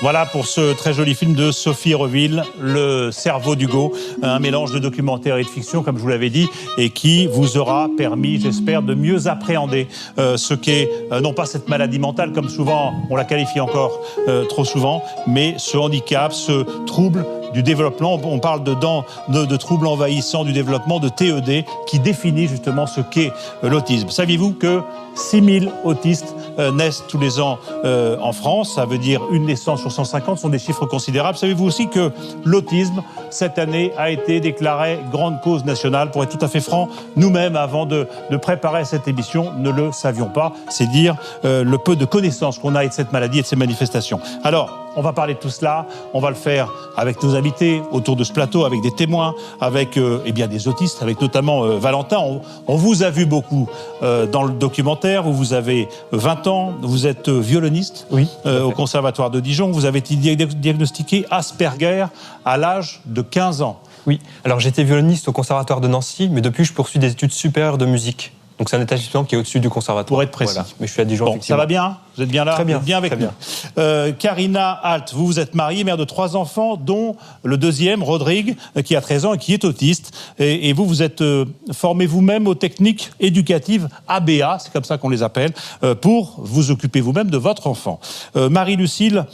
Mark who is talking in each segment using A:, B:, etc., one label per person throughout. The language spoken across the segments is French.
A: Voilà pour ce très joli film de Sophie Reville, Le cerveau d'Hugo, un mélange de documentaire et de fiction, comme je vous l'avais dit, et qui vous aura permis, j'espère, de mieux appréhender ce qu'est, non pas cette maladie mentale, comme souvent on la qualifie encore trop souvent, mais ce handicap, ce trouble du développement. On parle de troubles envahissants du développement, de TED, qui définit justement ce qu'est l'autisme. Saviez-vous que 6000 autistes naissent tous les ans en France? Ça veut dire une naissance sur 150, ce sont des chiffres considérables. Savez-vous aussi que l'autisme, cette année, a été déclaré grande cause nationale? Pour être tout à fait franc, nous-mêmes, avant de préparer cette émission, ne le savions pas. C'est dire le peu de connaissances qu'on a de cette maladie et de ses manifestations. Alors, on va parler de tout cela, on va le faire avec nos invités autour de ce plateau, avec des témoins, avec eh bien des autistes, avec notamment Valentin. On vous a vu beaucoup dans le documentaire, vous avez 20 ans, vous êtes violoniste au Conservatoire de Dijon, vous avez été diagnostiqué Asperger à l'âge de 15 ans.
B: Oui, alors j'étais violoniste au Conservatoire de Nancy, mais depuis je poursuis des études supérieures de musique. Donc c'est un établissement qui est au-dessus du conservatoire.
A: Pour être précis.
B: Voilà. Mais je suis à Dijon,
A: bon,
B: effectivement.
A: Ça va bien? Vous êtes bien là?
B: Très bien.
A: Vous êtes bien avec nous. Karina Alt, vous êtes mariée, mère de 3 enfants, dont le deuxième, Rodrigue, qui a 13 ans et qui est autiste. Et vous êtes formée vous-même aux techniques éducatives ABA, c'est comme ça qu'on les appelle, pour vous occuper vous-même de votre enfant. Marie-Lucille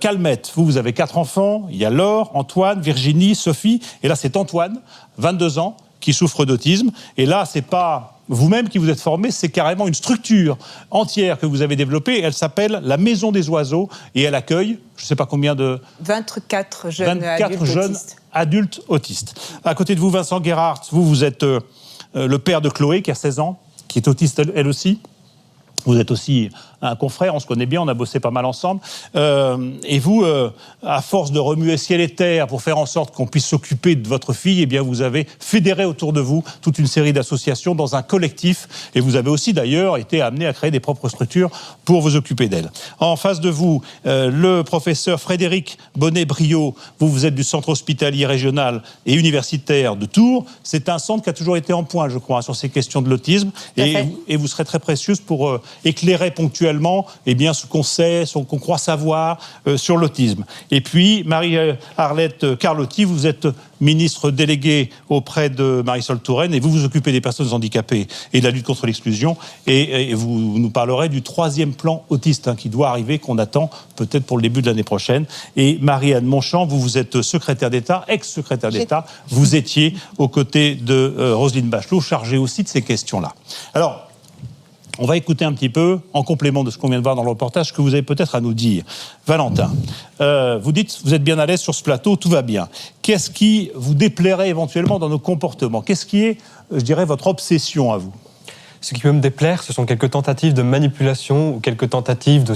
A: Calmette, vous avez 4 enfants. Il y a Laure, Antoine, Virginie, Sophie. Et là, c'est Antoine, 22 ans, qui souffre d'autisme. Et là, c'est pas vous-même qui vous êtes formé, c'est carrément une structure entière que vous avez développée. Elle s'appelle la Maison des Oiseaux et elle accueille, je ne sais pas combien de...
C: 24 jeunes
A: adultes autistes. À côté de vous, Vincent Guérard, vous êtes le père de Chloé, qui a 16 ans, qui est autiste elle aussi. Vous êtes aussi un confrère, on se connaît bien, on a bossé pas mal ensemble. Et vous, à force de remuer ciel et terre pour faire en sorte qu'on puisse s'occuper de votre fille, eh bien vous avez fédéré autour de vous toute une série d'associations dans un collectif. Et vous avez aussi d'ailleurs été amené à créer des propres structures pour vous occuper d'elle. En face de vous, le professeur Frédéric Bonnet-Brio, vous êtes du centre hospitalier régional et universitaire de Tours. C'est un centre qui a toujours été en pointe, je crois, sur ces questions de l'autisme. Et vous serez très précieuse pour éclairer ponctuellement eh bien, ce qu'on sait, ce qu'on croit savoir sur l'autisme. Et puis, Marie-Arlette Carlotti, vous êtes ministre déléguée auprès de Marisol Touraine et vous vous occupez des personnes handicapées et de la lutte contre l'exclusion. Et vous nous parlerez du 3e plan autiste qui doit arriver, qu'on attend peut-être pour le début de l'année prochaine. Et Marie-Anne Monchamp, vous êtes secrétaire d'État, ex-secrétaire d'État. Vous étiez aux côtés de Roselyne Bachelot, chargée aussi de ces questions-là. Alors, on va écouter un petit peu, en complément de ce qu'on vient de voir dans le reportage, ce que vous avez peut-être à nous dire. Valentin, vous dites, vous êtes bien à l'aise sur ce plateau, tout va bien. Qu'est-ce qui vous déplairait éventuellement dans nos comportements? Qu'est-ce qui est, je dirais, votre obsession à vous?
B: Ce qui peut me déplaire, ce sont quelques tentatives de manipulation ou quelques tentatives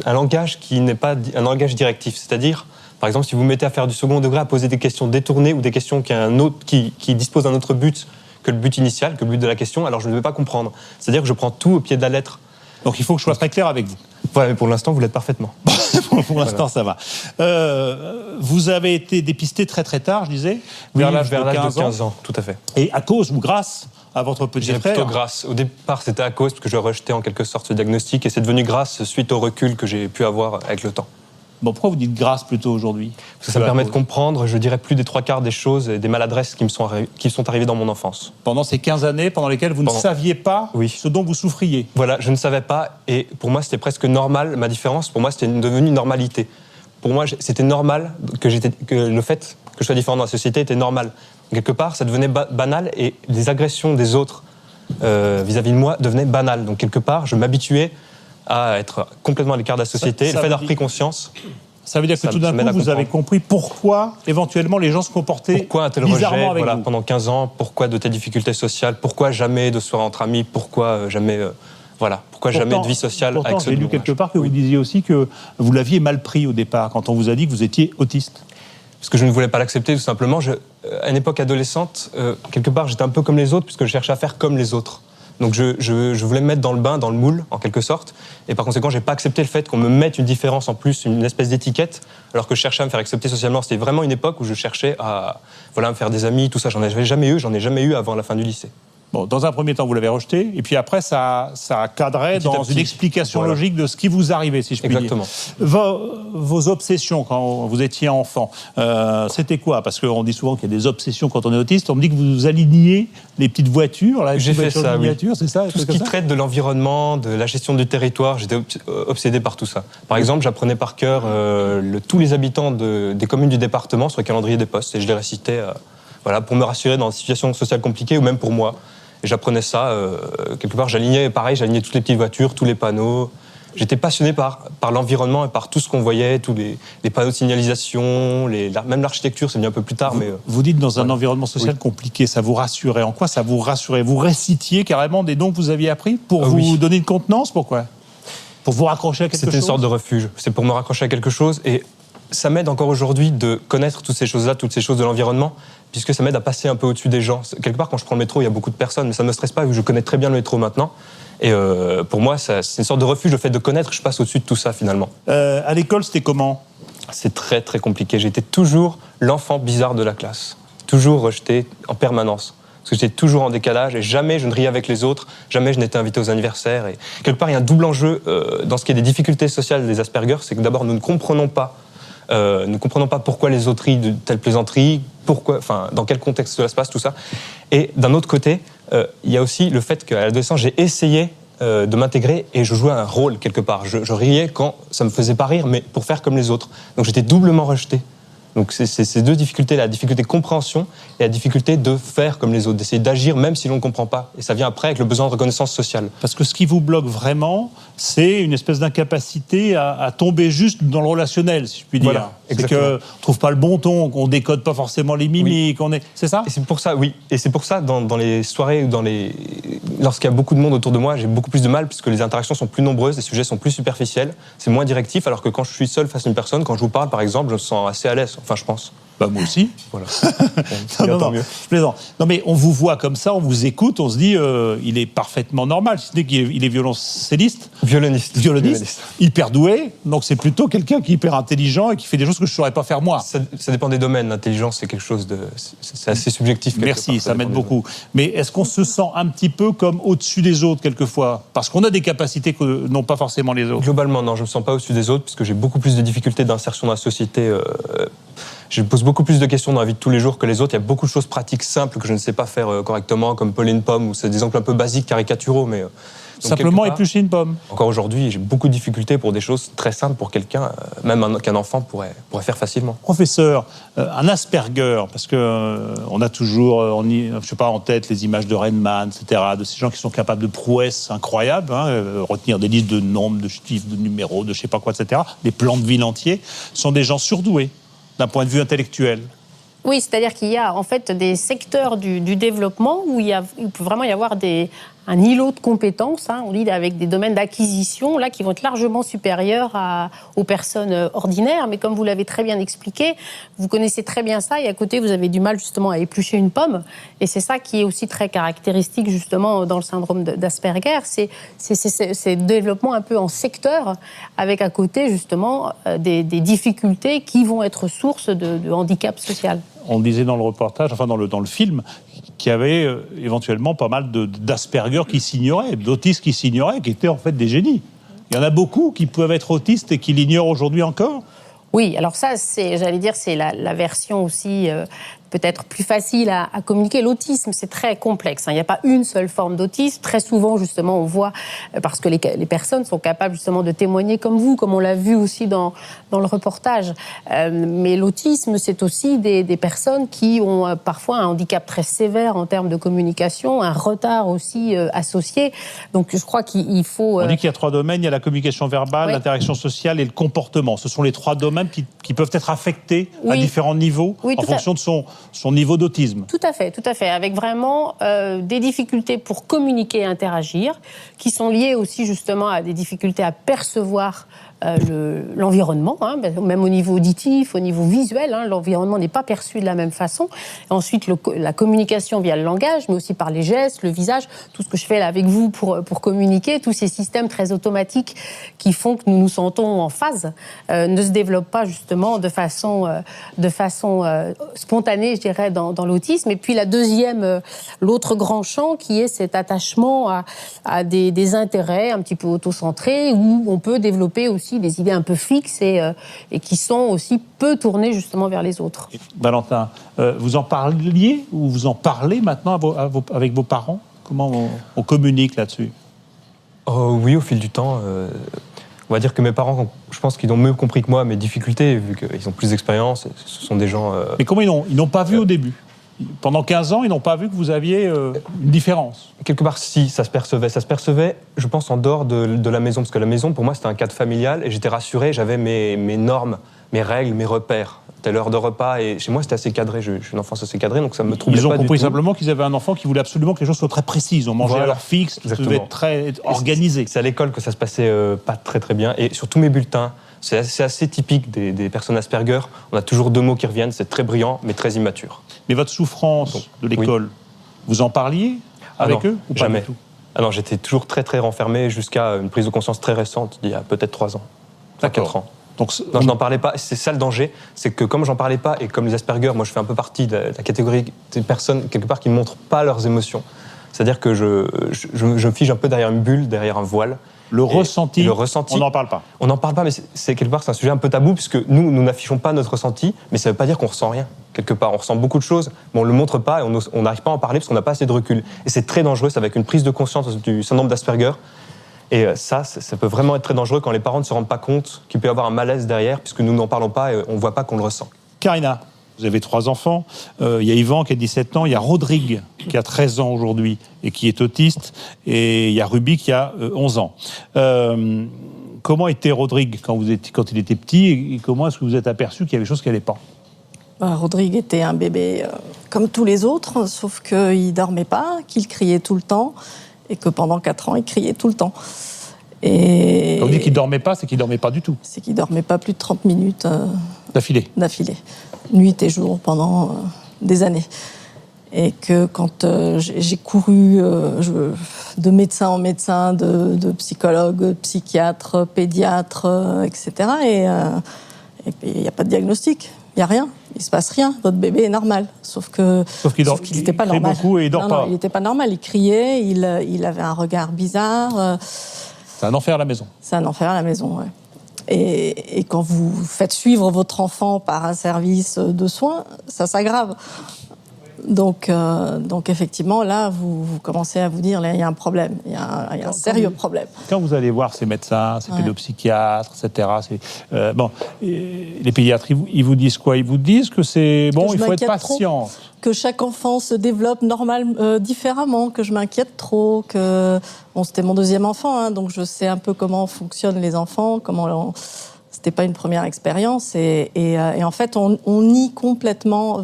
B: un langage qui n'est pas un langage directif. C'est-à-dire, par exemple, si vous vous mettez à faire du second degré, à poser des questions détournées ou des questions qui disposent d'un autre but que le but initial, que le but de la question, alors je ne vais pas comprendre. C'est-à-dire que je prends tout au pied de la lettre.
A: Donc il faut que je sois très clair avec vous.
B: Voilà, mais pour l'instant, vous l'êtes parfaitement.
A: Pour l'instant, ça va. Vous avez été dépisté très très tard, je disais,
B: vers l'âge de 15 ans, tout à fait.
A: Et à cause ou grâce à votre petit frère?
B: Plutôt grâce. Au départ, c'était à cause, parce que je rejetais en quelque sorte ce diagnostic, et c'est devenu grâce suite au recul que j'ai pu avoir avec le temps.
A: Bon, pourquoi vous dites grâce plutôt aujourd'hui?
B: Parce que ça me permet de comprendre, je dirais, plus des 3/4 des choses et des maladresses qui sont arrivées dans mon enfance.
A: Pendant ces 15 années pendant lesquelles vous ne saviez pas ce dont vous souffriez?
B: Voilà, je ne savais pas, et pour moi, c'était presque normal. Ma différence, pour moi, c'était devenu une normalité. Pour moi, c'était normal que le fait que je sois différent dans la société était normal. Quelque part, ça devenait banal, et les agressions des autres vis-à-vis de moi devenaient banales. Donc, quelque part, je m'habituais à être complètement à l'écart de la société. Le fait d'avoir pris conscience...
A: Ça veut dire que tout d'un coup, vous avez compris pourquoi, éventuellement, les gens se comportaient bizarrement avec vous.
B: Pendant 15 ans, pourquoi de telles difficultés sociales, pourquoi jamais de soirée entre amis, pourquoi jamais... pourquoi jamais de vie sociale avec ce
A: j'ai lu quelque part que vous disiez aussi que vous l'aviez mal pris au départ, quand on vous a dit que vous étiez autiste.
B: Parce que je ne voulais pas l'accepter, tout simplement. À une époque adolescente, quelque part, j'étais un peu comme les autres, puisque je cherchais à faire comme les autres. Donc je voulais me mettre dans le bain, dans le moule, en quelque sorte. Et par conséquent, je n'ai pas accepté le fait qu'on me mette une différence en plus, une espèce d'étiquette, alors que je cherchais à me faire accepter socialement. C'était vraiment une époque où je cherchais à me faire des amis, tout ça. J'en ai jamais eu avant la fin du lycée.
A: Bon, dans un premier temps, vous l'avez rejeté, et puis après, ça cadrait dans une explication logique de ce qui vous arrivait, si je puis dire. Vos obsessions quand vous étiez enfant, c'était quoi? Parce qu'on dit souvent qu'il y a des obsessions quand on est autiste. On me dit que vous aligniez les petites voitures, là,
B: j'ai fait ça, oui.
A: C'est ça?
B: Tout ce qui traite de l'environnement, de la gestion du territoire, j'étais obsédé par tout ça. Par exemple, j'apprenais par cœur tous les habitants des communes du département sur le calendrier des postes, et je les récitais pour me rassurer dans une situation sociale compliquée, ou même pour moi. Et j'apprenais ça, quelque part, j'alignais toutes les petites voitures, tous les panneaux. J'étais passionné par l'environnement et par tout ce qu'on voyait, tous les panneaux de signalisation, même l'architecture, c'est venu un peu plus tard.
A: Vous dites dans un environnement social compliqué, ça vous rassurait. En quoi ça vous rassurait? Vous récitiez carrément des dons que vous aviez appris pour vous donner une contenance? Pourquoi? Pour vous raccrocher à quelque chose?
B: C'était une sorte de refuge. C'est pour me raccrocher à quelque chose. Et ça m'aide encore aujourd'hui de connaître toutes ces choses-là, toutes ces choses de l'environnement, puisque ça m'aide à passer un peu au-dessus des gens. Quelque part, quand je prends le métro, il y a beaucoup de personnes, mais ça ne me stresse pas, vu que je connais très bien le métro maintenant. Et pour moi, c'est une sorte de refuge, le fait de connaître, je passe au-dessus de tout ça, finalement.
A: À l'école, c'était comment?
B: C'est très, très compliqué. J'étais toujours l'enfant bizarre de la classe. Toujours rejeté en permanence. Parce que j'étais toujours en décalage, et jamais je ne riais avec les autres, jamais je n'étais invité aux anniversaires. Et quelque part, il y a un double enjeu dans ce qui est des difficultés sociales des Asperger, c'est que d'abord, nous ne comprenons pas pourquoi les autres rient de telle plaisanterie, dans quel contexte cela se passe, tout ça. Et d'un autre côté, il y a aussi le fait qu'à l'adolescence, j'ai essayé de m'intégrer et je jouais un rôle quelque part. Je riais quand ça me faisait pas rire, mais pour faire comme les autres. Donc j'étais doublement rejeté. Donc c'est ces deux difficultés, la difficulté de compréhension et la difficulté de faire comme les autres, d'essayer d'agir même si l'on ne comprend pas. Et ça vient après avec le besoin de reconnaissance sociale.
A: Parce que ce qui vous bloque vraiment, c'est une espèce d'incapacité à tomber juste dans le relationnel, si je puis dire.
B: Voilà,
A: c'est qu'on ne trouve pas le bon ton, qu'on ne décode pas forcément les mimiques. C'est ça?
B: Et c'est pour ça, oui. Et c'est pour ça, dans les soirées ou lorsqu'il y a beaucoup de monde autour de moi, j'ai beaucoup plus de mal, puisque les interactions sont plus nombreuses, les sujets sont plus superficiels, c'est moins directif, alors que quand je suis seul face à une personne, quand je vous parle, par exemple, je me sens assez à l'aise. Enfin, je pense.
A: Moi aussi.
B: Voilà.
A: non, je plaisante. Non, mais on vous voit comme ça, on vous écoute, on se dit, il est parfaitement normal, si ce n'est qu'il est violoncelliste.
B: Violoniste.
A: Hyper doué. Donc c'est plutôt quelqu'un qui est hyper intelligent et qui fait des choses que je ne saurais pas faire moi.
B: Ça dépend des domaines. L'intelligence, c'est quelque chose de... C'est assez subjectif.
A: Merci, ça m'aide beaucoup. Mais est-ce qu'on se sent un petit peu comme au-dessus des autres, quelquefois? Parce qu'on a des capacités que n'ont pas forcément les autres.
B: Globalement, non, je ne me sens pas au-dessus des autres, puisque j'ai beaucoup plus de difficultés d'insertion dans la société. Je pose beaucoup plus de questions dans la vie de tous les jours que les autres. Il y a beaucoup de choses pratiques simples que je ne sais pas faire correctement, comme peler une pomme, ou c'est des exemples un peu basiques, caricaturaux, mais...
A: Simplement éplucher une pomme.
B: Encore aujourd'hui, j'ai beaucoup de difficultés pour des choses très simples pour quelqu'un, même qu'un enfant pourrait faire facilement.
A: Professeur, un Asperger, parce que on a toujours, en tête les images de Rainman, etc., de ces gens qui sont capables de prouesses incroyables, retenir des listes de nombres, de chiffres, de numéros, de je sais pas quoi, etc., des plans de ville entiers, sont des gens surdoués d'un point de vue intellectuel.
C: Oui, c'est-à-dire qu'il y a en fait des secteurs du développement où il peut vraiment y avoir un îlot de compétences, on dit avec des domaines d'acquisition là qui vont être largement supérieurs aux personnes ordinaires. Mais comme vous l'avez très bien expliqué, vous connaissez très bien ça et à côté vous avez du mal justement à éplucher une pomme. Et c'est ça qui est aussi très caractéristique justement dans le syndrome d'Asperger, c'est le développement un peu en secteur avec à côté justement des difficultés qui vont être source de handicap social.
A: On disait dans le reportage, enfin dans le film, qu'il y avait éventuellement pas mal d'Asperger qui s'ignoraient, d'autistes qui s'ignoraient, qui étaient en fait des génies. Il y en a beaucoup qui peuvent être autistes et qui l'ignorent aujourd'hui encore.
C: Oui, alors ça, c'est la version aussi peut-être plus facile à communiquer. L'autisme, c'est très complexe. Il n'y a pas une seule forme d'autisme. Très souvent, justement, on voit, parce que les personnes sont capables justement de témoigner comme vous, comme on l'a vu aussi dans le reportage. Mais l'autisme, c'est aussi des personnes qui ont parfois un handicap très sévère en termes de communication, un retard aussi associé. Donc, je crois qu'il faut...
A: On dit qu'il y a 3 domaines. Il y a la communication verbale, l'interaction sociale et le comportement. Ce sont les 3 domaines qui peuvent être affectés à différents niveaux en fonction de son niveau d'autisme.
C: Tout à fait, avec vraiment des difficultés pour communiquer et interagir, qui sont liées aussi justement à des difficultés à percevoir l'environnement, même au niveau auditif, au niveau visuel, l'environnement n'est pas perçu de la même façon. Et ensuite, la communication via le langage, mais aussi par les gestes, le visage, tout ce que je fais là avec vous pour communiquer, tous ces systèmes très automatiques qui font que nous nous sentons en phase, ne se développent pas justement de façon spontanée années, je dirais, dans l'autisme. Et puis la deuxième, l'autre grand champ, qui est cet attachement à des intérêts un petit peu autocentrés, où on peut développer aussi des idées un peu fixes et qui sont aussi peu tournées justement vers les autres.
A: Valentin, vous en parliez ou vous en parlez maintenant avec vos parents? Comment on communique là-dessus?
B: Oui, au fil du temps. On va dire que mes parents, je pense qu'ils ont mieux compris que moi mes difficultés, vu qu'ils ont plus d'expérience. Ce sont des gens...
A: Mais comment ils n'ont pas vu au début? Pendant 15 ans, ils n'ont pas vu que vous aviez une différence?
B: Quelque part, si, ça se percevait. Ça se percevait, je pense, en dehors de la maison. Parce que la maison, pour moi, c'était un cadre familial. Et j'étais rassuré, j'avais mes normes, mes règles, mes repères. Telle heure de repas. Et chez moi, c'était assez cadré. Je suis une enfance assez cadrée, donc ça me troublait pas du tout.
A: Ils ont compris simplement qu'ils avaient un enfant qui voulait absolument que les choses soient très précises. On mangeait à l'heure fixe, tout devait être très organisé.
B: C'est à l'école que ça se passait pas très très bien. Et sur tous mes bulletins, c'est assez typique des personnes Asperger. On a toujours 2 mots qui reviennent. C'est très brillant, mais très immature.
A: Mais votre souffrance de l'école, vous en parliez avec eux ou pas
B: jamais.
A: du tout?
B: Ah non, j'étais toujours très très renfermé jusqu'à une prise de conscience très récente, d'il y a peut-être 3 ans, enfin 4 ans. Donc, non, je n'en parlais pas. C'est ça le danger, c'est que comme j'en parlais pas et comme les Asperger, moi je fais un peu partie de la catégorie des personnes quelque part qui ne montrent pas leurs émotions. C'est-à-dire que je me fige un peu derrière une bulle, derrière un voile.
A: Le ressenti, on n'en parle pas.
B: On n'en parle pas, mais c'est quelque part c'est un sujet un peu tabou puisque nous n'affichons pas notre ressenti, mais ça ne veut pas dire qu'on ressent rien. Quelque part, on ressent beaucoup de choses, mais on ne le montre pas et on n'arrive pas à en parler parce qu'on n'a pas assez de recul. Et c'est très dangereux, c'est avec une prise de conscience du syndrome d'Asperger. Et ça peut vraiment être très dangereux quand les parents ne se rendent pas compte qu'il peut y avoir un malaise derrière, puisque nous n'en parlons pas et on ne voit pas qu'on le ressent.
A: Karina, vous avez 3 enfants. Il y a Yvan qui a 17 ans. Il y a Rodrigue qui a 13 ans aujourd'hui et qui est autiste. Et il y a Ruby qui a 11 ans. Comment était Rodrigue quand il était petit et comment est-ce que vous êtes aperçu qu'il y avait des choses qui n'allaient pas?
D: Rodrigue était un bébé comme tous les autres, sauf qu'il ne dormait pas, qu'il criait tout le temps. Et que pendant 4 ans, il criait tout le temps. Et
A: quand on dit qu'il ne dormait pas, c'est qu'il ne dormait pas du tout.
D: C'est qu'il ne dormait pas plus de 30 minutes
A: d'affilée.
D: Nuit et jour, pendant des années. Et que quand j'ai couru de médecin en médecin, de psychologue, psychiatre, pédiatre, etc. Et il n'y a pas de diagnostic. Il n'y a rien, il ne se passe rien, votre bébé est normal. Sauf qu'il n'était pas normal.
A: Beaucoup et il dort pas.
D: Non, il n'était pas normal, il criait, il avait un regard bizarre.
A: C'est un enfer à la maison.
D: C'est un enfer à la maison, oui. Et quand vous faites suivre votre enfant par un service de soins, ça s'aggrave. Donc effectivement, là, vous commencez à vous dire, là, il y a un problème, il y a un sérieux problème.
A: Quand vous allez voir ces médecins, ces pédopsychiatres, etc., les pédiatres, ils vous disent quoi? Ils vous disent que c'est bon, il faut être patient.
D: Que chaque enfant se développe différemment, que je m'inquiète trop, que... Bon, c'était mon 2e enfant, hein, donc je sais un peu comment fonctionnent les enfants, C'était pas une première expérience, et en fait, on nie complètement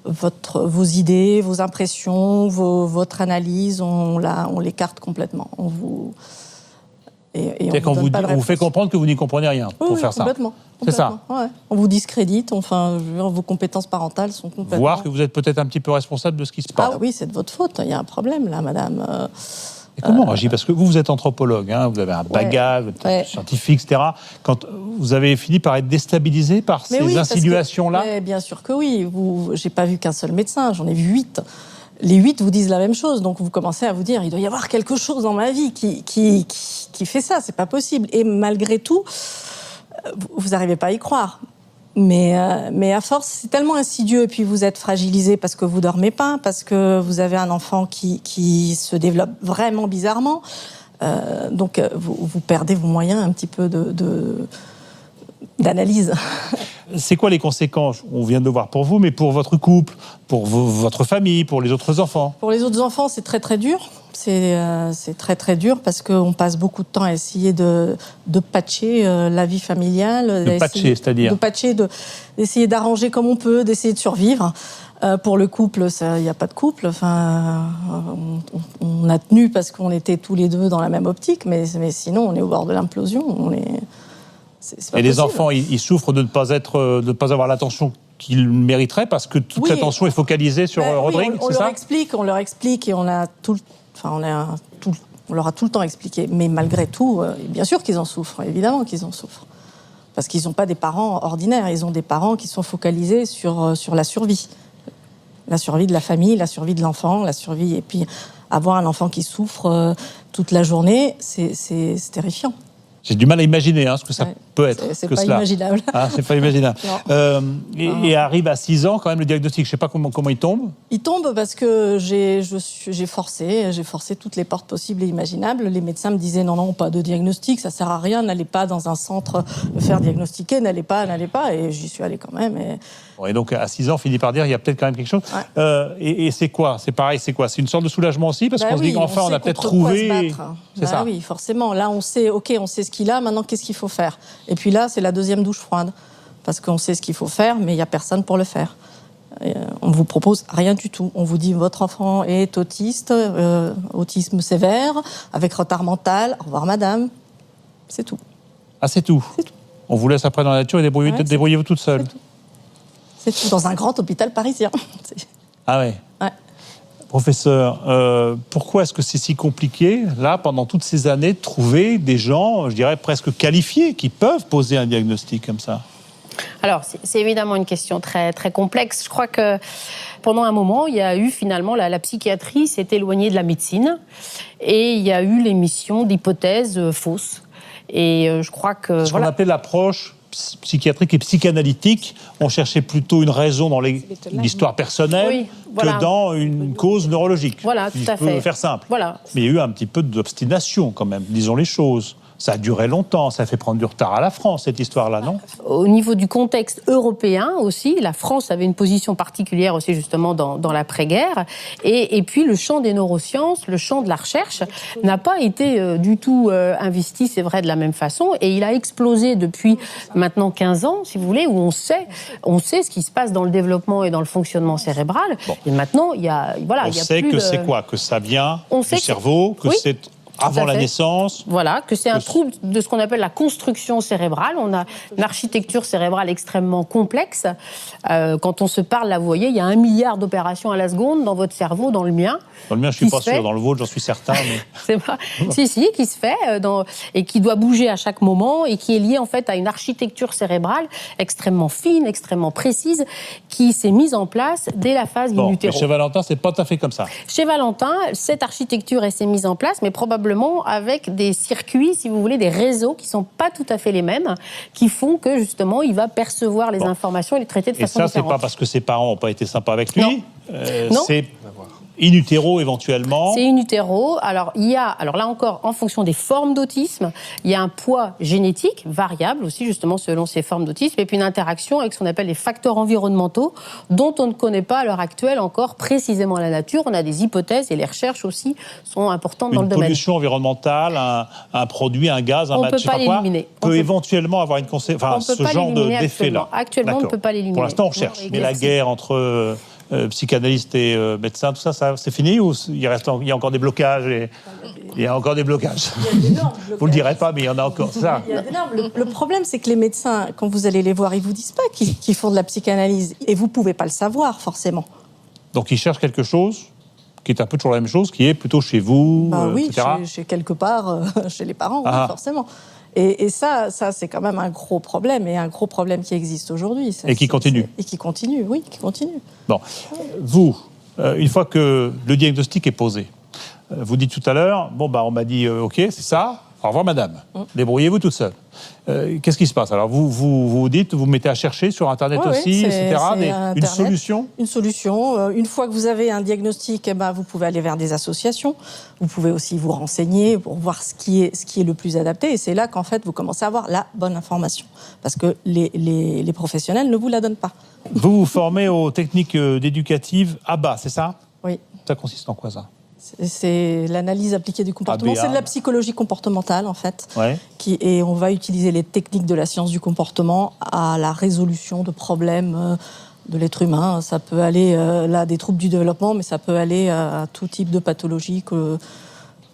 D: vos idées, vos impressions, votre analyse, on l'écarte complètement. On vous
A: fait comprendre que vous n'y comprenez rien pour faire ça.
D: Complètement.
A: C'est ça.
D: Ouais. On vous discrédite, vos compétences parentales sont complètement...
A: Voir que vous êtes peut-être un petit peu responsable de ce qui se passe.
D: Ah oui, c'est de votre faute, il y a un problème là, madame.
A: Et comment on réagit? Parce que vous êtes anthropologue, hein, vous avez un bagage, vous êtes scientifique, etc. Quand vous avez fini par être déstabilisé par ces insinuations-là?
D: Mais bien sûr que oui. J'ai pas vu qu'un seul médecin, j'en ai vu 8. Les 8 vous disent la même chose, donc vous commencez à vous dire, il doit y avoir quelque chose dans ma vie qui fait ça, c'est pas possible. Et malgré tout, vous n'arrivez pas à y croire. Mais à force, c'est tellement insidieux, et puis vous êtes fragilisé parce que vous dormez pas, parce que vous avez un enfant qui se développe vraiment bizarrement. Donc vous perdez vos moyens un petit peu d'analyse.
C: C'est quoi les conséquences? On vient de le voir pour vous, mais pour votre couple, pour votre famille, pour les autres enfants?
D: Pour les autres enfants, c'est très très dur. C'est très très dur parce qu'on passe beaucoup de temps à essayer de patcher la vie familiale.
C: De patcher, c'est-à-dire?
D: De patcher, d'essayer d'arranger comme on peut, d'essayer de survivre. Pour le couple, il n'y a pas de couple. Enfin, on a tenu parce qu'on était tous les deux dans la même optique, mais sinon, on est au bord de l'implosion. C'est pas
C: Et les
D: possible.
C: enfants, ils souffrent de ne pas avoir l'attention qu'ils mériteraient parce que toute l'attention est focalisée sur Rodrigue, c'est ça?
D: On leur explique et on leur a tout le temps expliqué. Mais malgré tout, bien sûr qu'ils en souffrent, évidemment qu'ils en souffrent. Parce qu'ils n'ont pas des parents ordinaires, ils ont des parents qui sont focalisés sur la survie. La survie de la famille, la survie de l'enfant, la survie... Et puis, avoir un enfant qui souffre toute la journée, c'est terrifiant.
A: J'ai du mal à imaginer ce que ça peut être.
D: C'est
A: que
D: pas
A: cela.
D: imaginable.
A: C'est pas imaginable. Et arrive à 6 ans, quand même, le diagnostic. Je ne sais pas comment il tombe. Il
D: tombe parce que j'ai forcé toutes les portes possibles et imaginables. Les médecins me disaient non, pas de diagnostic, ça ne sert à rien, n'allez pas dans un centre me faire diagnostiquer, n'allez pas. Et j'y suis allée quand même.
A: Et donc, à 6 ans, on finit par dire il y a peut-être quand même quelque chose. Et c'est quoi? C'est pareil, c'est quoi? C'est une sorte de soulagement aussi? Parce qu'on se dit qu'enfin, on a peut-être trouvé...
D: C'est ça. Oui, forcément. Là, on sait ce qu'il a, maintenant, qu'est-ce qu'il faut faire? Et puis là, c'est la deuxième douche froide. Parce qu'on sait ce qu'il faut faire, mais il n'y a personne pour le faire. On ne vous propose rien du tout. On vous dit votre enfant est autiste, autisme sévère, avec retard mental. Au revoir, madame. C'est tout.
A: Ah, c'est tout?
D: C'est tout.
A: On vous laisse après dans la nature et débrouillez-vous toute seule?
D: C'est tout, dans un grand hôpital parisien.
A: Ah ouais. Professeur, pourquoi est-ce que c'est si compliqué, là, pendant toutes ces années, de trouver des gens, je dirais, presque qualifiés, qui peuvent poser un diagnostic comme ça?
C: Alors, c'est évidemment une question très, très complexe. Je crois que pendant un moment, il y a eu finalement, la psychiatrie s'est éloignée de la médecine et il y a eu l'émission d'hypothèses fausses. Et je crois que...
A: Ce qu'on appelle l'approche psychiatrique et psychanalytique, on cherchait plutôt une raison dans l'histoire personnelle que dans une cause neurologique.
C: Voilà, tout à fait.
A: Je peux faire simple.
C: Voilà.
A: Mais il y a eu un petit peu d'obstination quand même, disons les choses. Ça a duré longtemps, ça a fait prendre du retard à la France, cette histoire-là, non?
C: Au niveau du contexte européen aussi, la France avait une position particulière aussi justement dans l'après-guerre. Et puis le champ des neurosciences, le champ de la recherche n'a pas été du tout investi, c'est vrai, de la même façon. Et il a explosé depuis maintenant 15 ans, si vous voulez, où on sait ce qui se passe dans le développement et dans le fonctionnement cérébral. Bon. Et maintenant, il y a
A: sait que c'est quoi? Que ça vient du cerveau, que c'est... Avant la naissance.
C: Voilà, que c'est un trouble de ce qu'on appelle la construction cérébrale. On a une architecture cérébrale extrêmement complexe. Quand on se parle, là, vous voyez, il y a 1 milliard d'opérations à la seconde dans votre cerveau, dans le mien.
A: Dans le mien, je ne suis pas sûr. Dans le vôtre, j'en suis certain. Mais...
C: c'est pas... si, qui se fait et qui doit bouger à chaque moment et qui est lié en fait à une architecture cérébrale extrêmement fine, extrêmement précise, qui s'est mise en place dès la phase in utero.
A: Mais chez Valentin, c'est pas tout à fait comme ça.
C: Chez Valentin, cette architecture s'est mise en place, mais probablement avec des circuits, si vous voulez, des réseaux qui ne sont pas tout à fait les mêmes, qui font que, justement, il va percevoir les informations et les traiter de façon différente.
A: Et ça, c'est pas parce que ses parents n'ont pas été sympas avec lui.
C: Non.
A: C'est in utero, éventuellement.
C: C'est in utero. Alors là encore, en fonction des formes d'autisme, il y a un poids génétique variable aussi, justement, selon ces formes d'autisme, et puis une interaction avec ce qu'on appelle les facteurs environnementaux, dont on ne connaît pas à l'heure actuelle encore précisément la nature. On a des hypothèses et les recherches aussi sont importantes dans le domaine.
A: Une pollution environnementale, un produit, un gaz, un match, je sais pas quoi, peut éventuellement avoir une conséquence. Enfin, ce genre d'effet-là.
C: Actuellement, on ne peut pas l'éliminer.
A: Pour l'instant, on cherche. Mais la guerre entre psychanalystes et médecins, tout ça, c'est fini ou il y a encore des blocages Il y a encore des blocages. Vous le direz pas, mais il y en a encore. Ça.
D: Le problème, c'est que les médecins, quand vous allez les voir, ils vous disent pas qu'ils font de la psychanalyse, et vous pouvez pas le savoir forcément.
A: Donc ils cherchent quelque chose qui est un peu toujours la même chose, qui est plutôt chez vous,
D: oui,
A: etc.
D: chez quelque part, chez les parents, oui, forcément. Et ça, c'est quand même un gros problème, et un gros problème qui existe aujourd'hui.
A: Et qui continue.
D: Et qui continue, oui, qui continue.
A: Bon, vous, une fois que le diagnostic est posé, vous dites tout à l'heure, on m'a dit, OK, c'est ça, au revoir madame, débrouillez-vous toute seule. Qu'est-ce qui se passe? Alors vous dites, vous mettez à chercher sur Internet aussi, etc. Une solution? Une
D: solution. Une fois que vous avez un diagnostic, vous pouvez aller vers des associations. Vous pouvez aussi vous renseigner pour voir ce qui est le plus adapté. Et c'est là qu'en fait, vous commencez à avoir la bonne information. Parce que les professionnels ne vous la donnent pas.
A: Vous vous formez aux techniques éducatives ABA, c'est ça?
D: Oui.
A: Ça consiste en quoi, ça?
D: C'est l'analyse appliquée du comportement.
A: ABA.
D: C'est de la psychologie comportementale, en fait.
A: Ouais.
D: Et on va utiliser les techniques de la science du comportement à la résolution de problèmes de l'être humain. Ça peut aller là des troubles du développement, mais ça peut aller à tout type de pathologie que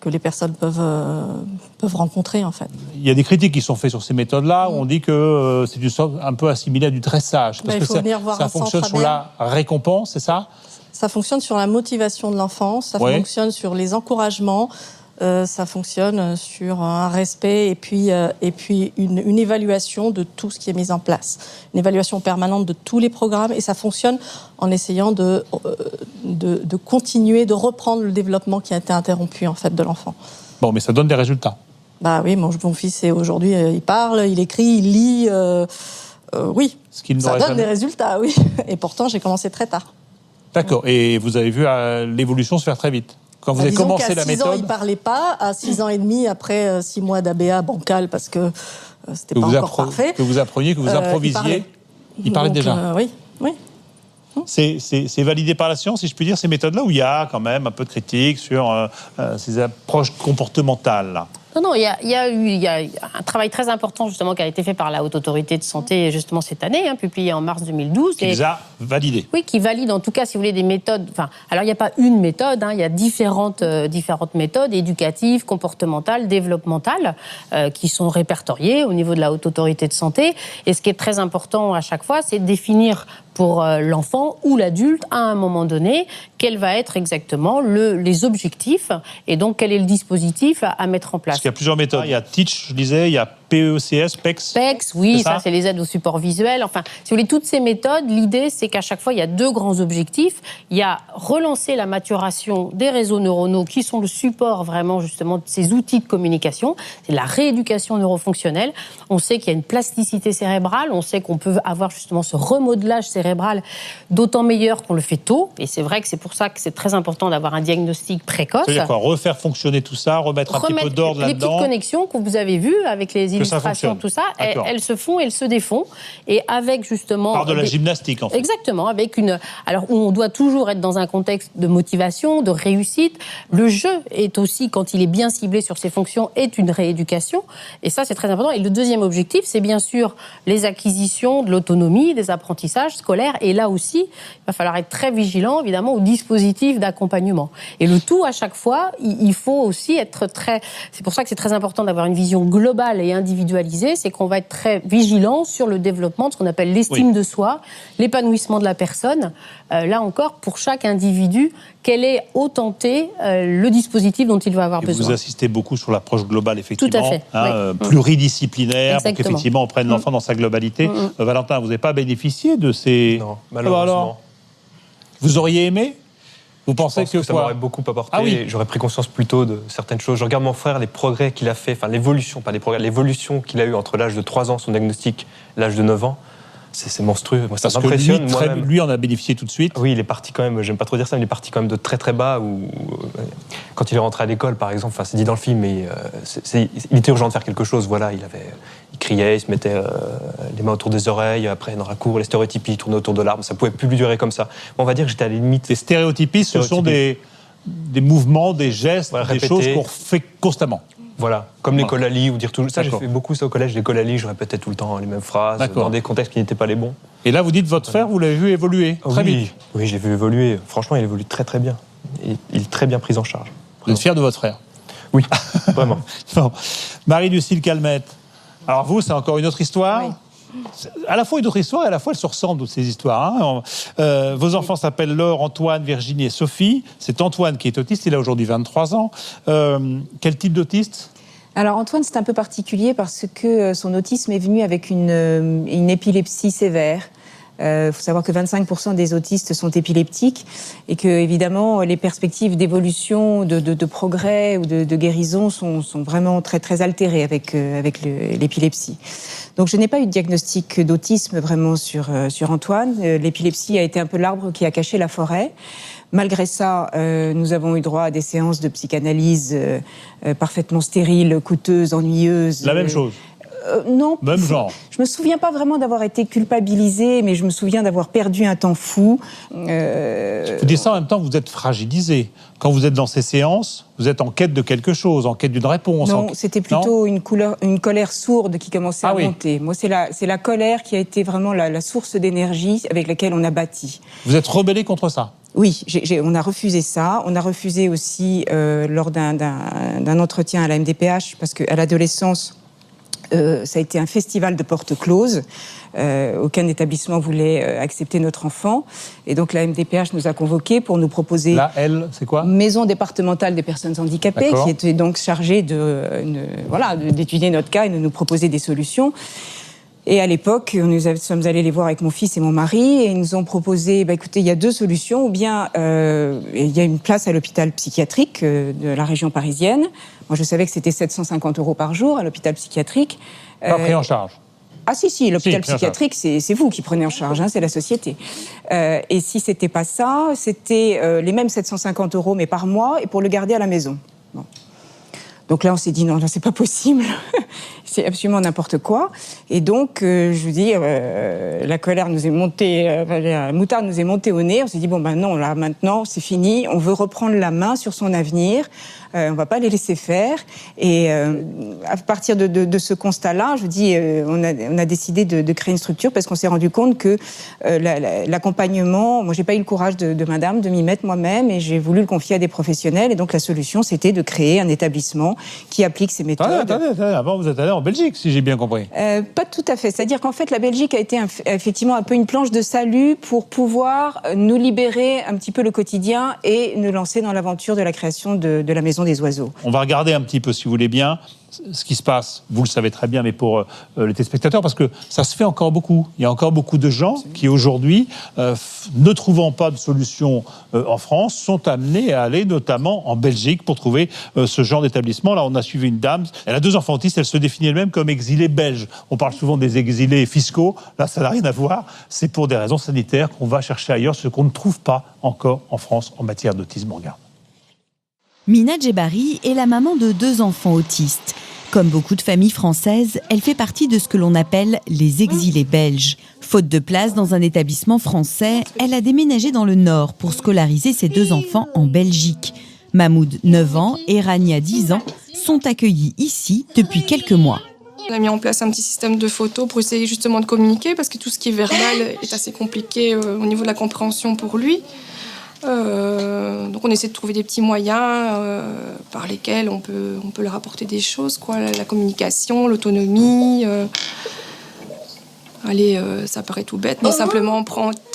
D: les personnes peuvent rencontrer, en fait.
A: Il y a des critiques qui sont faites sur ces méthodes-là, où on dit que c'est un peu assimilé à du dressage. Parce que ça fonctionne sur la récompense, c'est ça?
D: Ça fonctionne sur la motivation de l'enfant, ça fonctionne sur les encouragements, ça fonctionne sur un respect et puis une évaluation de tout ce qui est mis en place. Une évaluation permanente de tous les programmes et ça fonctionne en essayant de continuer, de reprendre le développement qui a été interrompu en fait de l'enfant.
A: Bon, mais ça donne des résultats.
D: Bah oui, mon fils aujourd'hui il parle, il écrit, il lit. Oui, ça donne des résultats, oui. Et pourtant j'ai commencé très tard.
A: D'accord. Et vous avez vu l'évolution se faire très vite. Quand vous avez commencé la méthode...
D: À 6 ans, il ne parlait pas. À 6 ans et demi, après 6 mois d'ABA bancal, parce que c'était pas encore parfait.
A: Que vous appreniez, que vous improvisiez. Il parlait déjà.
D: Oui.
A: C'est validé par la science, si je puis dire, ces méthodes-là, où il y a quand même un peu de critique sur ces approches comportementales là.
C: Non, il y a un travail très important justement qui a été fait par la Haute Autorité de Santé justement cette année, publié en mars 2012.
A: Qui les a validés.
C: Oui, qui valide en tout cas, si vous voulez, des méthodes. Enfin, alors il n'y a pas une méthode, il y a différentes méthodes éducatives, comportementales, développementales, qui sont répertoriées au niveau de la Haute Autorité de Santé. Et ce qui est très important à chaque fois, c'est de définir pour l'enfant ou l'adulte, à un moment donné, quels va être exactement les objectifs et donc quel est le dispositif à mettre en place.
A: Parce qu'il y a plusieurs méthodes. Il y a Teach, je disais, il y a PECS, PECS.
C: PECS, oui, ça c'est les aides au support visuel. Enfin, si vous voulez, toutes ces méthodes, l'idée c'est qu'à chaque fois, il y a deux grands objectifs. Il y a relancer la maturation des réseaux neuronaux qui sont le support vraiment justement de ces outils de communication. C'est la rééducation neurofonctionnelle. On sait qu'il y a une plasticité cérébrale, on sait qu'on peut avoir justement ce remodelage cérébral d'autant meilleur qu'on le fait tôt. Et c'est vrai que c'est pour ça que c'est très important d'avoir un diagnostic précoce.
A: C'est-à-dire quoi ? Refaire fonctionner tout ça, remettre un petit peu d'ordre là-dedans.
C: Les petites connexions que vous avez vues avec les illustrations, tout ça, elles se font, elles se défont. Et avec justement...
A: Par de la gymnastique, en fait.
C: Exactement, avec une... Alors, on doit toujours être dans un contexte de motivation, de réussite. Le jeu est aussi, quand il est bien ciblé sur ses fonctions, est une rééducation. Et ça, c'est très important. Et le deuxième objectif, c'est bien sûr les acquisitions de l'autonomie, des apprentissages scolaires. Et là aussi, il va falloir être très vigilant, évidemment, au dispositif d'accompagnement. Et le tout, à chaque fois, il faut aussi être très... C'est pour ça que c'est très important d'avoir une vision globale et individualisée, c'est qu'on va être très vigilant sur le développement de ce qu'on appelle l'estime de soi, l'épanouissement de la personne. Là encore, pour chaque individu, quel est au tenté le dispositif dont il va avoir besoin.
A: Vous assistez beaucoup sur l'approche globale, effectivement.
C: Tout à fait.
A: Pluridisciplinaire, pour qu'effectivement on prenne l'enfant dans sa globalité. Valentin, vous n'avez pas bénéficié de ces...
B: Non, malheureusement.
A: Vous auriez aimé ? Vous pensez que
B: ça m'aurait beaucoup apporté. J'aurais pris conscience plus tôt de certaines choses. Je regarde mon frère, les progrès qu'il a fait, enfin l'évolution, pas les progrès, l'évolution qu'il a eu entre l'âge de 3 ans, son diagnostic, l'âge de 9 ans. C'est monstrueux. Moi, ça m'impressionne.
A: Lui en a bénéficié tout de suite.
B: Oui, il est parti quand même, j'aime pas trop dire ça, mais il est parti quand même de très très bas. Quand il est rentré à l'école, par exemple, c'est dit dans le film, mais il était urgent de faire quelque chose. Voilà, il criait, il se mettait les mains autour des oreilles, après dans la cour, les stéréotypies, il tournait autour de l'arbre. Ça pouvait plus lui durer comme ça. On va dire que j'étais à la limite.
A: Les stéréotypies, ce sont des mouvements, des gestes, des choses qu'on fait constamment.
B: Voilà, comme les collalis ou dire toujours. Ça, j'ai fait beaucoup ça au collège, les collalis, je répétais tout le temps les mêmes phrases, dans des contextes qui n'étaient pas les bons.
A: Et là, vous dites votre frère, vous l'avez vu évoluer très vite.
B: Oui, j'ai vu évoluer. Franchement, il évolue très très bien. Et il est très bien pris en charge.
A: Vous êtes fier de votre frère ?
B: Oui, vraiment.
A: Bon. Marie-Lucille Calmette. Alors vous, c'est encore une autre histoire. Oui. À la fois une autre histoire et à la fois elles se ressemblent toutes ces histoires. Vos enfants s'appellent Laure, Antoine, Virginie et Sophie. C'est Antoine qui est autiste, il a aujourd'hui 23 ans. Quel type d'autiste ?
E: Alors Antoine, c'est un peu particulier parce que son autisme est venu avec une épilepsie sévère. Il faut savoir que 25% des autistes sont épileptiques et que, évidemment, les perspectives d'évolution, de progrès ou de guérison sont vraiment très, très altérées avec l'épilepsie. Donc, je n'ai pas eu de diagnostic d'autisme vraiment sur Antoine. L'épilepsie a été un peu l'arbre qui a caché la forêt. Malgré ça, nous avons eu droit à des séances de psychanalyse parfaitement stériles, coûteuses, ennuyeuses.
A: La même chose.
E: Non.
A: Même genre.
E: Je me souviens pas vraiment d'avoir été culpabilisée, mais je me souviens d'avoir perdu un temps fou.
A: Vous dites ça en même temps, vous êtes fragilisé. Quand vous êtes dans ces séances, vous êtes en quête de quelque chose, en quête d'une réponse.
E: Non, c'était plutôt une colère sourde qui commençait à monter. Moi, c'est la colère qui a été vraiment la source d'énergie avec laquelle on a bâti.
A: Vous êtes rebellé contre ça ?
E: Oui, on a refusé ça. On a refusé aussi lors d'un entretien à la MDPH, parce qu'à l'adolescence, Ça a été un festival de portes closes. Aucun établissement voulait accepter notre enfant. Et donc la MDPH nous a convoqués pour nous proposer...
A: La L, c'est quoi ?
E: Maison départementale des personnes handicapées,
A: D'accord.
E: qui était donc chargée d'étudier notre cas et de nous proposer des solutions. Et à l'époque, nous sommes allés les voir avec mon fils et mon mari, et ils nous ont proposé, écoutez, il y a 2 solutions. Ou bien il y a une place à l'hôpital psychiatrique de la région parisienne. Moi, je savais que c'était 750 € par jour à l'hôpital psychiatrique.
A: Pas pris en charge.
E: Ah si, l'hôpital
A: Si,
E: psychiatrique, c'est vous qui prenez en charge, c'est la société. Et si c'était pas ça, c'était les mêmes 750 € mais par mois et pour le garder à la maison. Bon. Donc là, on s'est dit non, là, c'est pas possible. C'est absolument n'importe quoi. Et donc, je vous dis, la colère nous est montée, la moutarde nous est montée au nez. On s'est dit bon non, là maintenant, c'est fini. On veut reprendre la main sur son avenir. On va pas les laisser faire. Et à partir de ce constat-là, je vous dis, on a décidé de créer une structure parce qu'on s'est rendu compte que l'accompagnement, moi, j'ai pas eu le courage de madame de m'y mettre moi-même, et j'ai voulu le confier à des professionnels. Et donc la solution, c'était de créer un établissement qui applique ces méthodes.
A: Attendez, avant vous êtes allé en Belgique, si j'ai bien compris.
E: Pas tout à fait. C'est-à-dire qu'en fait, la Belgique a été effectivement un peu une planche de salut pour pouvoir nous libérer un petit peu le quotidien et nous lancer dans l'aventure de la création de la Maison des Oiseaux.
A: On va regarder un petit peu, si vous voulez bien, ce qui se passe. Vous le savez très bien, mais pour les téléspectateurs, parce que ça se fait encore beaucoup. Il y a encore beaucoup de gens qui, aujourd'hui, ne trouvant pas de solution en France, sont amenés à aller notamment en Belgique pour trouver ce genre d'établissement. Là, on a suivi une dame, elle a 2 enfants autistes, elle se définit elle-même comme exilée belge. On parle souvent des exilés fiscaux. Là, ça n'a rien à voir. C'est pour des raisons sanitaires qu'on va chercher ailleurs, ce qu'on ne trouve pas encore en France en matière d'autisme. On regarde.
F: Mina Djebari est la maman de 2 enfants autistes. Comme beaucoup de familles françaises, elle fait partie de ce que l'on appelle les exilés belges. Faute de place dans un établissement français, elle a déménagé dans le Nord pour scolariser ses 2 enfants en Belgique. Mahmoud, 9 ans, et Rania, 10 ans, sont accueillis ici depuis quelques mois.
G: On a mis en place un petit système de photos pour essayer justement de communiquer, parce que tout ce qui est verbal est assez compliqué au niveau de la compréhension pour lui. Donc on essaie de trouver des petits moyens par lesquels on peut leur apporter des choses, quoi, la communication, l'autonomie. Ça paraît tout bête, mais simplement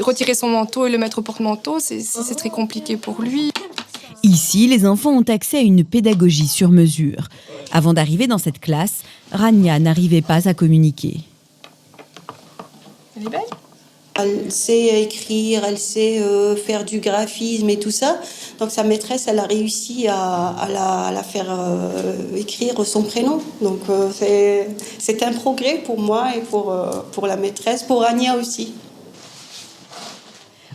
G: retirer son manteau et le mettre au porte-manteau, c'est très compliqué pour lui.
F: Ici, les enfants ont accès à une pédagogie sur mesure. Avant d'arriver dans cette classe, Rania n'arrivait pas à communiquer.
G: Elle est belle ?
H: Elle sait écrire, elle sait faire du graphisme et tout ça. Donc sa maîtresse, elle a réussi à la faire écrire son prénom. Donc c'est un progrès pour moi et pour la maîtresse, pour Rania aussi.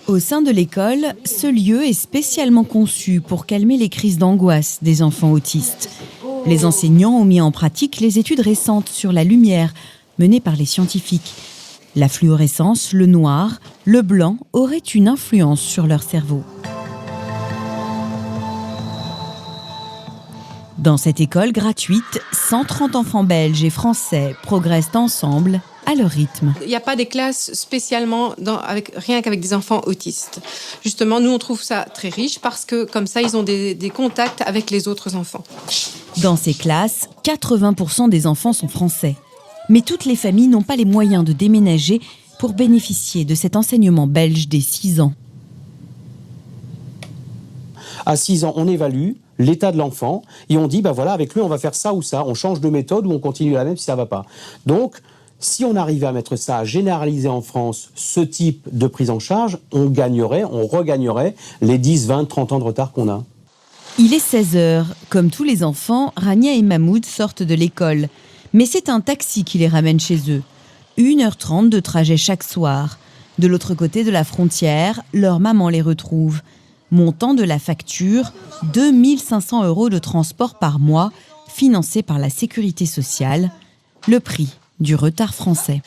F: Au sein de l'école, ce lieu est spécialement conçu pour calmer les crises d'angoisse des enfants autistes. Les enseignants ont mis en pratique les études récentes sur la lumière menées par les scientifiques. La fluorescence, le noir, le blanc auraient une influence sur leur cerveau. Dans cette école gratuite, 130 enfants belges et français progressent ensemble à leur rythme.
I: Il n'y a pas des classes spécialement rien qu'avec des enfants autistes. Justement, nous, on trouve ça très riche parce que comme ça, ils ont des contacts avec les autres enfants.
F: Dans ces classes, 80% des enfants sont français. Mais toutes les familles n'ont pas les moyens de déménager pour bénéficier de cet enseignement belge dès 6 ans.
J: À 6 ans, on évalue l'état de l'enfant et on dit, voilà, avec lui, on va faire ça ou ça. On change de méthode ou on continue la même si ça ne va pas. Donc, si on arrivait à mettre ça, à généraliser en France ce type de prise en charge, on regagnerait les 10, 20, 30 ans de retard qu'on a.
F: Il est 16h. Comme tous les enfants, Rania et Mahmoud sortent de l'école. Mais c'est un taxi qui les ramène chez eux. 1h30 de trajet chaque soir. De l'autre côté de la frontière, leur maman les retrouve. Montant de la facture, 2 500 € de transport par mois, financé par la Sécurité sociale. Le prix du retard français.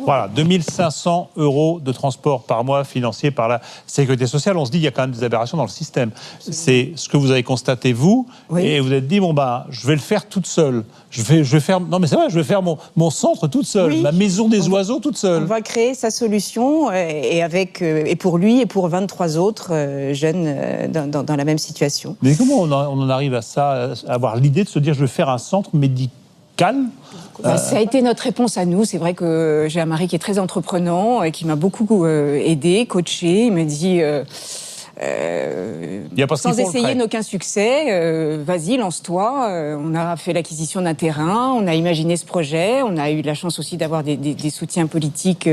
A: Voilà, 2 500 € de transport par mois financé par la Sécurité sociale. On se dit, il y a quand même des aberrations dans le système. C'est ce que vous avez constaté, vous, oui. Et vous vous êtes dit, je vais le faire toute seule. Je vais faire mon centre toute seule, oui. Ma maison des oiseaux toute seule.
E: On va créer sa solution, et pour lui et pour 23 autres jeunes dans la même situation.
A: Mais comment on en arrive à ça, à avoir l'idée de se dire, je vais faire un centre calme.
E: Ça a été notre réponse à nous. C'est vrai que j'ai un mari qui est très entreprenant et qui m'a beaucoup aidé, coaché. Il m'a dit... sans essayer d'aucun succès, vas-y, lance-toi. On a fait l'acquisition d'un terrain, on a imaginé ce projet, on a eu la chance aussi d'avoir des soutiens politiques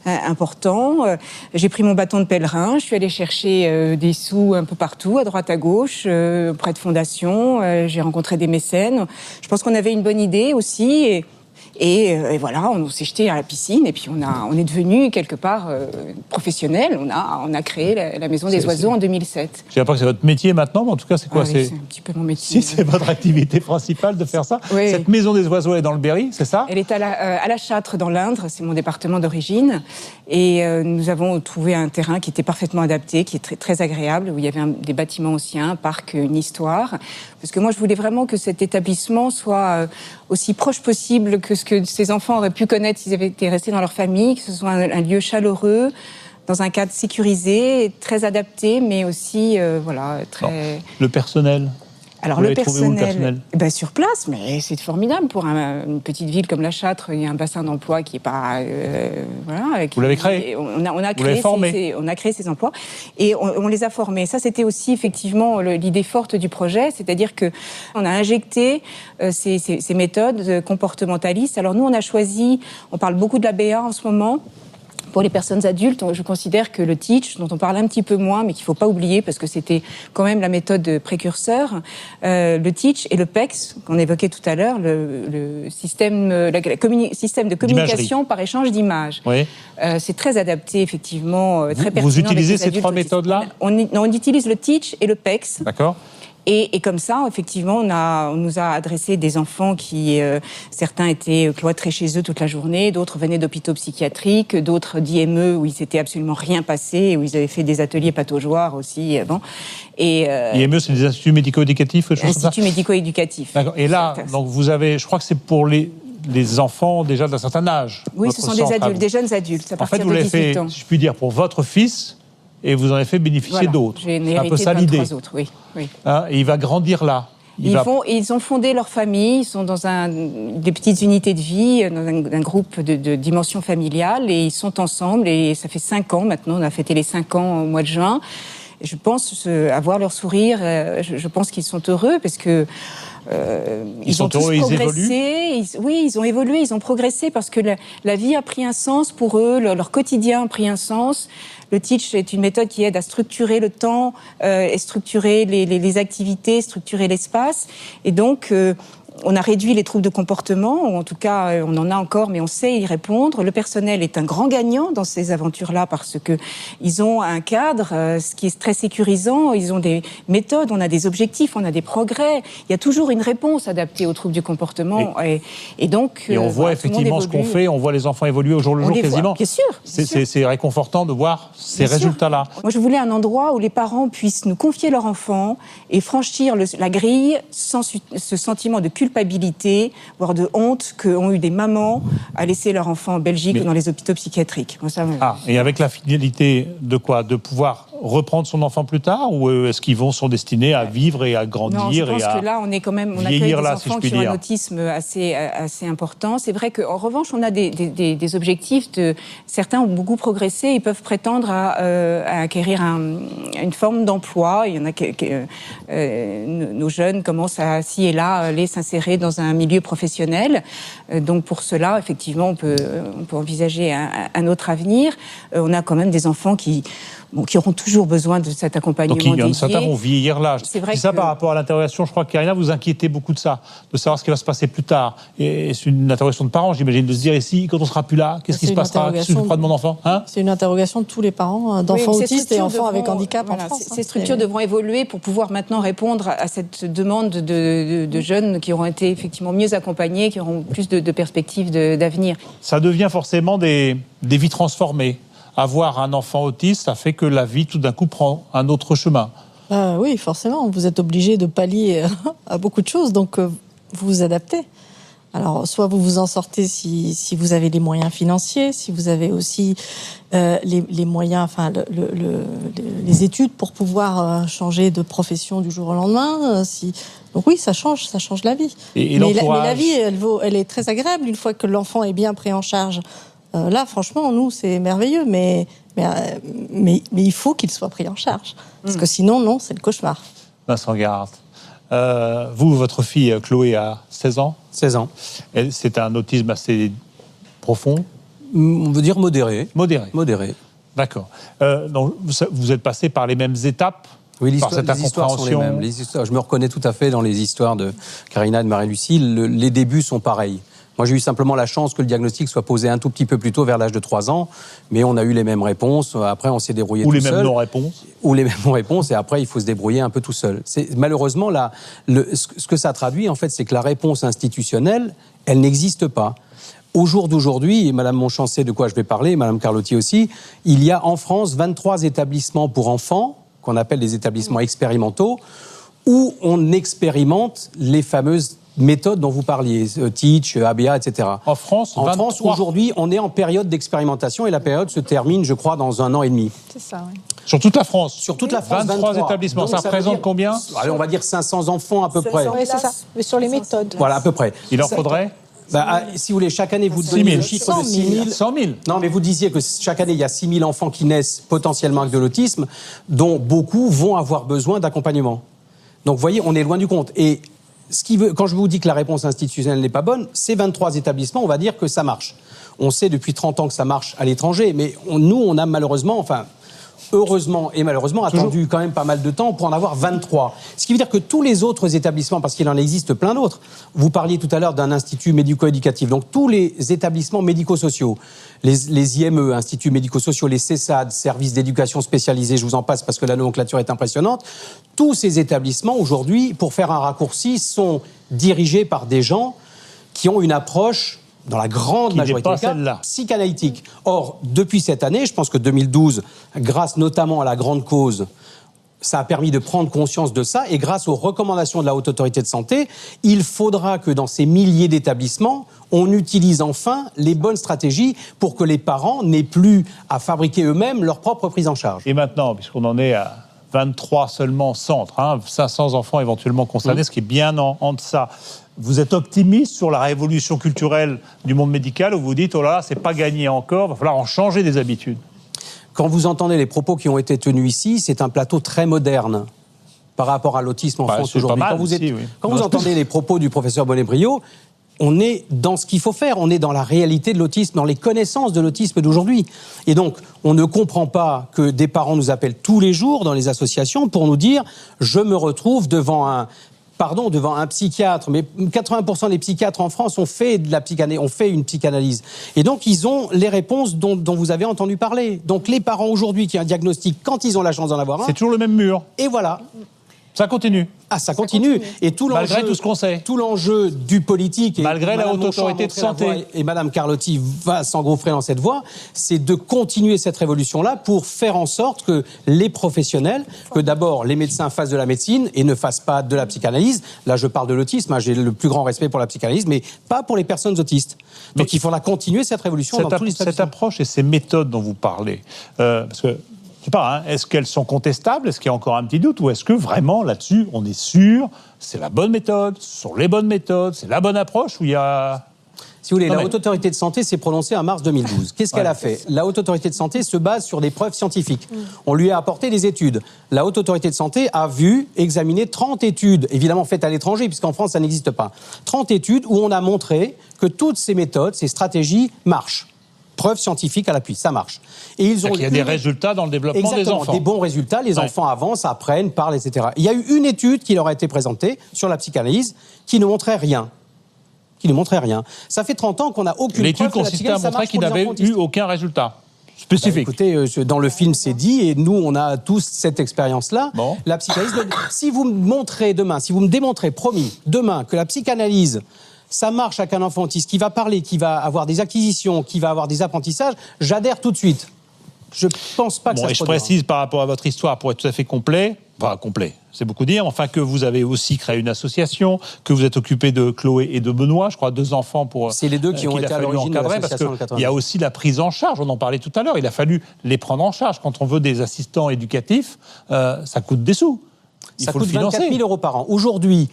E: importants. J'ai pris mon bâton de pèlerin, je suis allée chercher des sous un peu partout, à droite, à gauche, auprès de fondations. J'ai rencontré des mécènes. Je pense qu'on avait une bonne idée aussi. Et voilà, on s'est jeté à la piscine et puis on est devenu quelque part professionnel. On a créé la Maison des Oiseaux en 2007.
A: Je ne sais pas que c'est votre métier maintenant, mais en tout cas, c'est quoi?
E: Oui, c'est un petit peu mon métier.
A: Si c'est votre activité principale de faire ça.
E: Oui.
A: Cette Maison des Oiseaux est dans le Berry, c'est ça?
E: Elle est à la Châtre, dans l'Indre. C'est mon département d'origine. Et nous avons trouvé un terrain qui était parfaitement adapté, qui est très, très agréable, où il y avait des bâtiments anciens, un parc, une histoire. Parce que moi, je voulais vraiment que cet établissement soit aussi proche possible que ce que ces enfants auraient pu connaître s'ils avaient été restés dans leur famille, que ce soit un lieu chaleureux, dans un cadre sécurisé, très adapté, mais aussi, voilà, très...
A: Non. Le personnel?
E: Alors, le personnel, sur place, mais c'est formidable pour une petite ville comme La Châtre. Il y a un bassin d'emploi qui n'est pas... voilà,
A: vous l'avez créé?
E: On a créé ces emplois et on les a formés. Ça, c'était aussi effectivement l'idée forte du projet, c'est-à-dire qu'on a injecté ces méthodes comportementalistes. Alors nous, on a choisi, on parle beaucoup de la BA en ce moment. Pour les personnes adultes, je considère que le Teach, dont on parle un petit peu moins, mais qu'il ne faut pas oublier parce que c'était quand même la méthode précurseur, le Teach et le PEX, qu'on évoquait tout à l'heure, le système, système de communication par échange d'images.
A: Oui.
E: C'est très adapté, effectivement, très pertinent.
A: Vous utilisez ces trois méthodes-là?
E: On utilise le Teach et le PEX.
A: D'accord.
E: Et comme ça, effectivement, on nous a adressé des enfants qui, certains étaient cloîtrés chez eux toute la journée, d'autres venaient d'hôpitaux psychiatriques, d'autres d'IME où il s'était absolument rien passé, où ils avaient fait des ateliers pataugeoires aussi avant.
A: IME, c'est des instituts médico-éducatifs, quelque chose comme ça?
E: Instituts médico-éducatifs.
A: D'accord. Et là, donc vous avez, je crois que c'est pour les enfants déjà d'un certain âge.
E: Oui, ce sont des adultes, des jeunes adultes, à partir de 18 ans. En fait, vous l'avez fait, si je puis dire, pour votre fils. Et vous en avez fait bénéficier d'autres. J'ai un peu ça l'idée. Oui.
A: Hein, et il va grandir là.
E: Ils ont fondé leur famille, ils sont dans des petites unités de vie, dans un groupe de dimension familiale, et ils sont ensemble, et ça fait 5 ans maintenant, on a fêté les 5 ans au mois de juin. Et je pense, à voir leur sourire, je pense qu'ils sont heureux, parce que ils ont tous progressé. Ils ont évolué, ils ont progressé, parce que la vie a pris un sens pour eux, leur quotidien a pris un sens. Le Teach est une méthode qui aide à structurer le temps, et structurer les activités, structurer l'espace. Et donc, on a réduit les troubles de comportement, ou en tout cas, on en a encore, mais on sait y répondre. Le personnel est un grand gagnant dans ces aventures-là parce que ils ont un cadre, ce qui est très sécurisant. Ils ont des méthodes, on a des objectifs, on a des progrès. Il y a toujours une réponse adaptée aux troubles du comportement. Et donc,
A: et on voit effectivement ce qu'on fait, on voit les enfants évoluer au jour le jour quasiment.
E: Bien sûr.
A: C'est réconfortant de voir ces résultats-là.
E: Moi, je voulais un endroit où les parents puissent nous confier leur enfant et franchir la grille sans ce sentiment de culpabilité, voire de honte qu'ont eu des mamans à laisser leur enfant en Belgique ou dans les hôpitaux psychiatriques. Moi,
A: et avec la finalité de quoi? De pouvoir reprendre son enfant plus tard, ou est-ce qu'ils sont destinés à vivre et à grandir?
E: Non, je pense que là, on accueille des enfants qui ont un autisme assez important. C'est vrai qu'en revanche, on a des objectifs. Certains ont beaucoup progressé, ils peuvent prétendre à acquérir une forme d'emploi. Il y en a nos jeunes commencent à, ci et là, aller s'insérer dans un milieu professionnel. Donc pour cela, effectivement, on peut envisager un autre avenir. On a quand même des enfants qui auront toujours besoin de cet accompagnement dédié.
A: Donc certains vont vieillir là.
E: C'est vrai
A: ça par rapport à l'interrogation, je crois que Karina, vous inquiétez beaucoup de ça, de savoir ce qui va se passer plus tard. Et c'est une interrogation de parents, j'imagine, de se dire ici, quand on sera plus là, qu'est-ce qui se passera? Qu'est-ce que je ferai de mon enfant?
D: C'est une interrogation de tous les parents d'enfants autistes et enfants avec handicap en France.
E: Ces structures devront évoluer pour pouvoir maintenant répondre à cette demande de jeunes qui auront été effectivement mieux accompagnés, qui auront plus de perspectives d'avenir.
A: Ça devient forcément des vies transformées. Avoir un enfant autiste, ça fait que la vie, tout d'un coup, prend un autre chemin.
D: Oui, forcément. Vous êtes obligé de pallier à beaucoup de choses, donc vous vous adaptez Alors, soit vous vous en sortez si vous avez les moyens financiers, si vous avez aussi les moyens, enfin les études pour pouvoir changer de profession du jour au lendemain. Donc oui, ça change la vie.
A: Et
D: mais la vie, elle est très agréable une fois que l'enfant est bien pris en charge. Là, franchement, nous, c'est merveilleux, mais il faut qu'il soit pris en charge. Parce que sinon, non, c'est le cauchemar.
A: Vincent Guérard. Vous, votre fille Chloé a 16 ans.
J: 16 ans.
A: C'est un autisme assez profond.
J: On veut dire modéré.
A: Modéré. D'accord. Donc, vous êtes passé par les mêmes étapes.
J: Oui, les histoires sont les mêmes. Je me reconnais tout à fait dans les histoires de Karina et de Marie-Lucie. Les débuts sont pareils. Moi, j'ai eu simplement la chance que le diagnostic soit posé un tout petit peu plus tôt, vers l'âge de 3 ans. Mais on a eu les mêmes réponses. Après, on s'est débrouillé tout seul.
A: Ou les mêmes non-réponses.
J: Ou les mêmes non-réponses. Et après, il faut se débrouiller un peu tout seul. Malheureusement, ce que ça traduit, en fait, c'est que la réponse institutionnelle, elle n'existe pas. Au jour d'aujourd'hui, et Madame Monchamp sait de quoi je vais parler, Madame Carlotti aussi, il y a en France 23 établissements pour enfants, qu'on appelle des établissements expérimentaux, où on expérimente les fameuses méthodes dont vous parliez, Teach, ABA, etc.
A: En France,
J: aujourd'hui, on est en période d'expérimentation et la période se termine, je crois, dans 1 an et demi.
E: C'est ça, oui.
A: Sur toute la France.
J: Sur toute la France,
A: 23 établissements.
J: Donc,
A: ça représente combien?
J: Allez, on va dire 500 enfants à peu près.
E: Oui, c'est ça. Mais sur les méthodes.
J: Voilà, à peu près.
A: Il en faudrait
J: si vous voulez, chaque année, vous donnez le chiffre de 6 000.
A: 100 000.
J: Non, mais vous disiez que chaque année, il y a 6 000 enfants qui naissent potentiellement avec de l'autisme, dont beaucoup vont avoir besoin d'accompagnement. Donc, vous voyez, on est loin du compte. Et quand je vous dis que la réponse institutionnelle n'est pas bonne, ces 23 établissements, on va dire que ça marche. On sait depuis 30 ans que ça marche à l'étranger, mais nous, on a malheureusement, heureusement et malheureusement, attendu quand même pas mal de temps pour en avoir 23. Ce qui veut dire que tous les autres établissements, parce qu'il en existe plein d'autres, vous parliez tout à l'heure d'un institut médico-éducatif, donc tous les établissements médico-sociaux, les IME, instituts médico-sociaux, les CESAD, services d'éducation spécialisés, je vous en passe parce que la nomenclature est impressionnante, tous ces établissements aujourd'hui, pour faire un raccourci, sont dirigés par des gens qui ont une approche, dans la grande majorité des cas, psychanalytique. Or, depuis cette année, je pense que 2012, grâce notamment à la grande cause, ça a permis de prendre conscience de ça, et grâce aux recommandations de la Haute Autorité de Santé, il faudra que dans ces milliers d'établissements, on utilise enfin les bonnes stratégies pour que les parents n'aient plus à fabriquer eux-mêmes leur propre prise en charge.
A: Et maintenant, puisqu'on en est à 23 seulement centres, 500 enfants éventuellement concernés, ce qui est bien en deçà. Vous êtes optimiste sur la révolution culturelle du monde médical, où vous dites, oh là là, c'est pas gagné encore, il va falloir en changer des habitudes?
J: Quand vous entendez les propos qui ont été tenus ici, c'est un plateau très moderne par rapport à l'autisme en France aujourd'hui. Quand vous entendez les propos du professeur Bonnet-Brio, on est dans ce qu'il faut faire, on est dans la réalité de l'autisme, dans les connaissances de l'autisme d'aujourd'hui. Et donc, on ne comprend pas que des parents nous appellent tous les jours dans les associations pour nous dire « je me retrouve devant un psychiatre », mais 80% des psychiatres en France ont fait une psychanalyse. Et donc, ils ont les réponses dont vous avez entendu parler. Donc, les parents aujourd'hui qui ont un diagnostic, quand ils ont la chance d'en avoir un...
A: C'est toujours le même mur.
J: Et voilà.
A: Ça continue.
J: Ah, ça continue. Et tout l'enjeu,
A: malgré tout ce qu'on sait.
J: Tout l'enjeu du politique...
A: Malgré la Haute Autorité de Santé.
J: Et Madame Carlotti va s'engouffrer dans cette voie, c'est de continuer cette révolution-là pour faire en sorte que les professionnels, que d'abord les médecins fassent de la médecine et ne fassent pas de la psychanalyse. Là, je parle de l'autisme, j'ai le plus grand respect pour la psychanalyse, mais pas pour les personnes autistes. Donc il faudra continuer cette révolution dans tous les établissements.
A: Cette approche et ces méthodes dont vous parlez, parce que... Je sais pas, est-ce qu'elles sont contestables? Est-ce qu'il y a encore un petit doute? Ou est-ce que vraiment, là-dessus, on est sûr, c'est la bonne méthode, ce sont les bonnes méthodes, c'est la bonne approche, ou il y a...
J: Si vous voulez, la Haute Autorité de Santé s'est prononcée en mars 2012. Qu'est-ce qu'elle a fait? La Haute Autorité de Santé se base sur des preuves scientifiques. On lui a apporté des études. La Haute Autorité de Santé a examiné 30 études, évidemment faites à l'étranger, puisqu'en France, ça n'existe pas. 30 études où on a montré que toutes ces méthodes, ces stratégies marchent. Preuves scientifiques à l'appui, ça marche. Et ils ont
A: il y a des résultats dans le développement des enfants.
J: Des bons résultats, les enfants avancent, apprennent, parlent, etc. Il y a eu une étude qui leur a été présentée sur la psychanalyse qui ne montrait rien. Ça fait 30 ans qu'on n'a aucune preuve.
A: L'étude consistait à montrer qu'il n'avait eu aucun résultat spécifique.
J: Écoutez, dans le film, c'est dit, et nous, on a tous cette expérience-là.
A: Bon.
J: La psychanalyse, si vous me démontrez, promis, demain, que la psychanalyse, ça marche avec un enfant autiste qui va parler, qui va avoir des acquisitions, qui va avoir des apprentissages, j'adhère tout de suite. Je pense pas que ça
A: Et
J: se
A: je
J: produira.
A: précise par rapport à votre histoire, pour être tout à fait complet, c'est beaucoup dire, enfin que vous avez aussi créé une association, que vous êtes occupé de Chloé et de Benoît, je crois 2 enfants pour...
J: C'est les deux qui ont
A: qu'il a
J: été à
A: fallu
J: l'origine de
A: encadrer, parce
J: l'association en
A: qu'il y a
J: 90.
A: aussi la prise en charge, on en parlait tout à l'heure, il a fallu les prendre en charge. Quand on veut des assistants éducatifs, ça coûte des sous.
J: Ça
A: faut
J: coûte
A: le financer.
J: 24 000 euros par an. Aujourd'hui,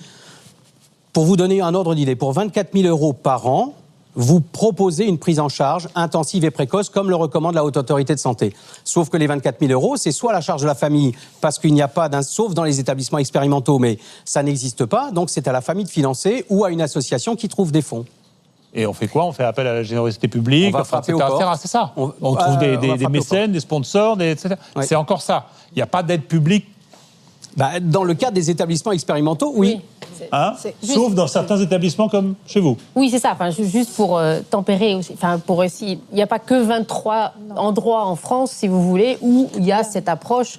J: pour vous donner un ordre d'idée, pour 24 000 euros par an, vous proposez une prise en charge intensive et précoce, comme le recommande la Haute Autorité de Santé. Sauf que les 24 000 euros, c'est soit la charge de la famille, parce qu'il n'y a pas sauf dans les établissements expérimentaux, mais ça n'existe pas, donc c'est à la famille de financer, ou à une association qui trouve des fonds.
A: Et on fait quoi? On fait appel à la générosité publique,
J: On va frapper au
A: etc.
J: corps.
A: C'est ça. On trouve
J: va
A: des
J: frapper au
A: mécènes, des sponsors, etc.
J: Ouais.
A: C'est encore ça. Il n'y a pas d'aide publique.
J: Dans le cadre des établissements expérimentaux, oui.
A: Hein,
C: C'est
A: sauf
C: juste-
A: dans certains établissements comme chez vous.
C: Oui, c'est ça. Enfin, juste pour tempérer aussi. Enfin, pour aussi, il n'y a pas que 23 endroits en France, si vous voulez, où il y a cette approche.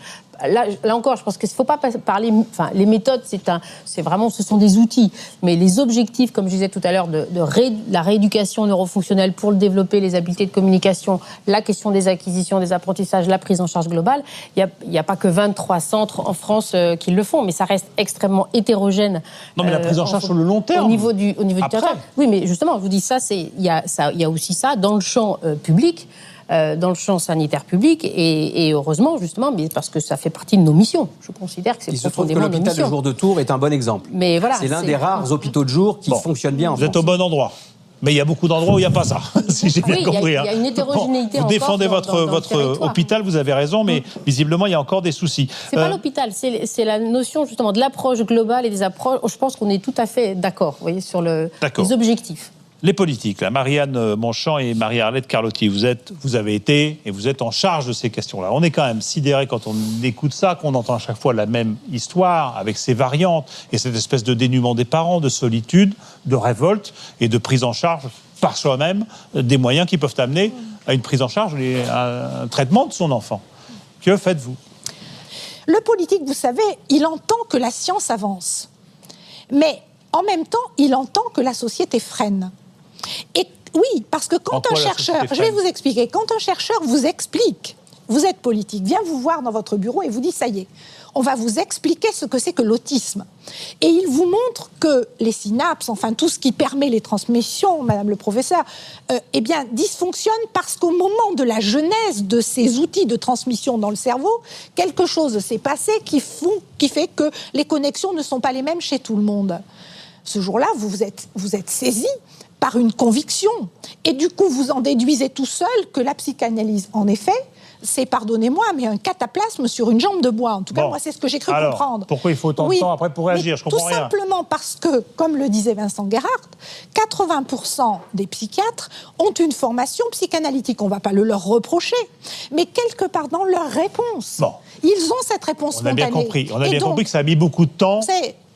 C: Là encore, je pense qu'il ne faut pas parler. Enfin, les méthodes, c'est vraiment, ce sont des outils. Mais les objectifs, comme je disais tout à l'heure, la rééducation neurofonctionnelle pour développer les habiletés de communication, la question des acquisitions, des apprentissages, la prise en charge globale, il n'y a pas que 23 centres en France qui le font, mais ça reste extrêmement hétérogène.
A: Non, mais la prise en charge sur le long terme.
C: Au niveau du
A: Après.
C: territoire. Oui, mais justement, je vous dis il y a aussi ça dans le champ public. Dans le champ sanitaire public et heureusement justement, mais parce que ça fait partie de nos missions. Je considère que c'est
J: Il se trouve que
C: profondément nos
J: l'hôpital de
C: missions.
J: jour de Tours est un bon exemple.
C: Mais voilà,
J: c'est l'un des rares hôpitaux de jour qui fonctionne bien en
A: Vous êtes
J: France.
A: au bon endroit. Mais il y a beaucoup d'endroits où il n'y a pas ça, si j'ai bien
C: Oui, il y a-
A: compris.
C: il y a une hétérogénéité
A: Vous
C: encore
A: défendez
C: dans le
A: votre
C: territoire.
A: hôpital, vous avez raison, mais visiblement, il y a encore des soucis.
C: C'est pas l'hôpital, c'est la notion justement de l'approche globale et des approches. Je pense qu'on est tout à fait d'accord, vous voyez, sur
A: D'accord.
C: les objectifs.
A: Les politiques, là, Marianne Monchamp et Marie-Arlette Carlotti, vous avez été et vous êtes en charge de ces questions-là. On est quand même sidéré quand on écoute ça, qu'on entend à chaque fois la même histoire avec ses variantes et cette espèce de dénuement des parents, de solitude, de révolte et de prise en charge par soi-même des moyens qui peuvent amener à une prise en charge et à un traitement de son enfant. Que faites-vous?
K: Le politique, vous savez, il entend que la science avance. Mais en même temps, il entend que la société freine. Et oui, parce que
A: En
K: quand
A: quoi
K: un
A: la
K: chercheur,
A: société
K: je vais
A: freine
K: vous expliquer, quand un chercheur vous explique, vous êtes politique, vient vous voir dans votre bureau et vous dit, ça y est, on va vous expliquer ce que c'est que l'autisme. Et il vous montre que les synapses, enfin tout ce qui permet les transmissions, Madame le professeur, eh bien, dysfonctionne parce qu'au moment de la genèse de ces outils de transmission dans le cerveau, quelque chose s'est passé qui fait que les connexions ne sont pas les mêmes chez tout le monde. Ce jour-là, vous êtes saisi par une conviction. Et du coup, vous en déduisez tout seul que la psychanalyse, en effet, c'est, pardonnez-moi, mais un cataplasme sur une jambe de bois. En tout cas,
A: Bon.
K: moi, c'est ce que j'ai cru
A: Alors,
K: comprendre.
A: pourquoi il faut autant de temps après pour réagir? Je comprends
K: tout
A: rien.
K: simplement parce que, comme le disait Vincent Guérard, 80% des psychiatres ont une formation psychanalytique. On ne va pas le leur reprocher. Mais quelque part dans leur réponse,
A: Bon.
K: ils ont cette réponse
A: On a bien
K: spontanée.
A: compris. On a
K: Et
A: bien
K: donc,
A: compris que ça a mis beaucoup de temps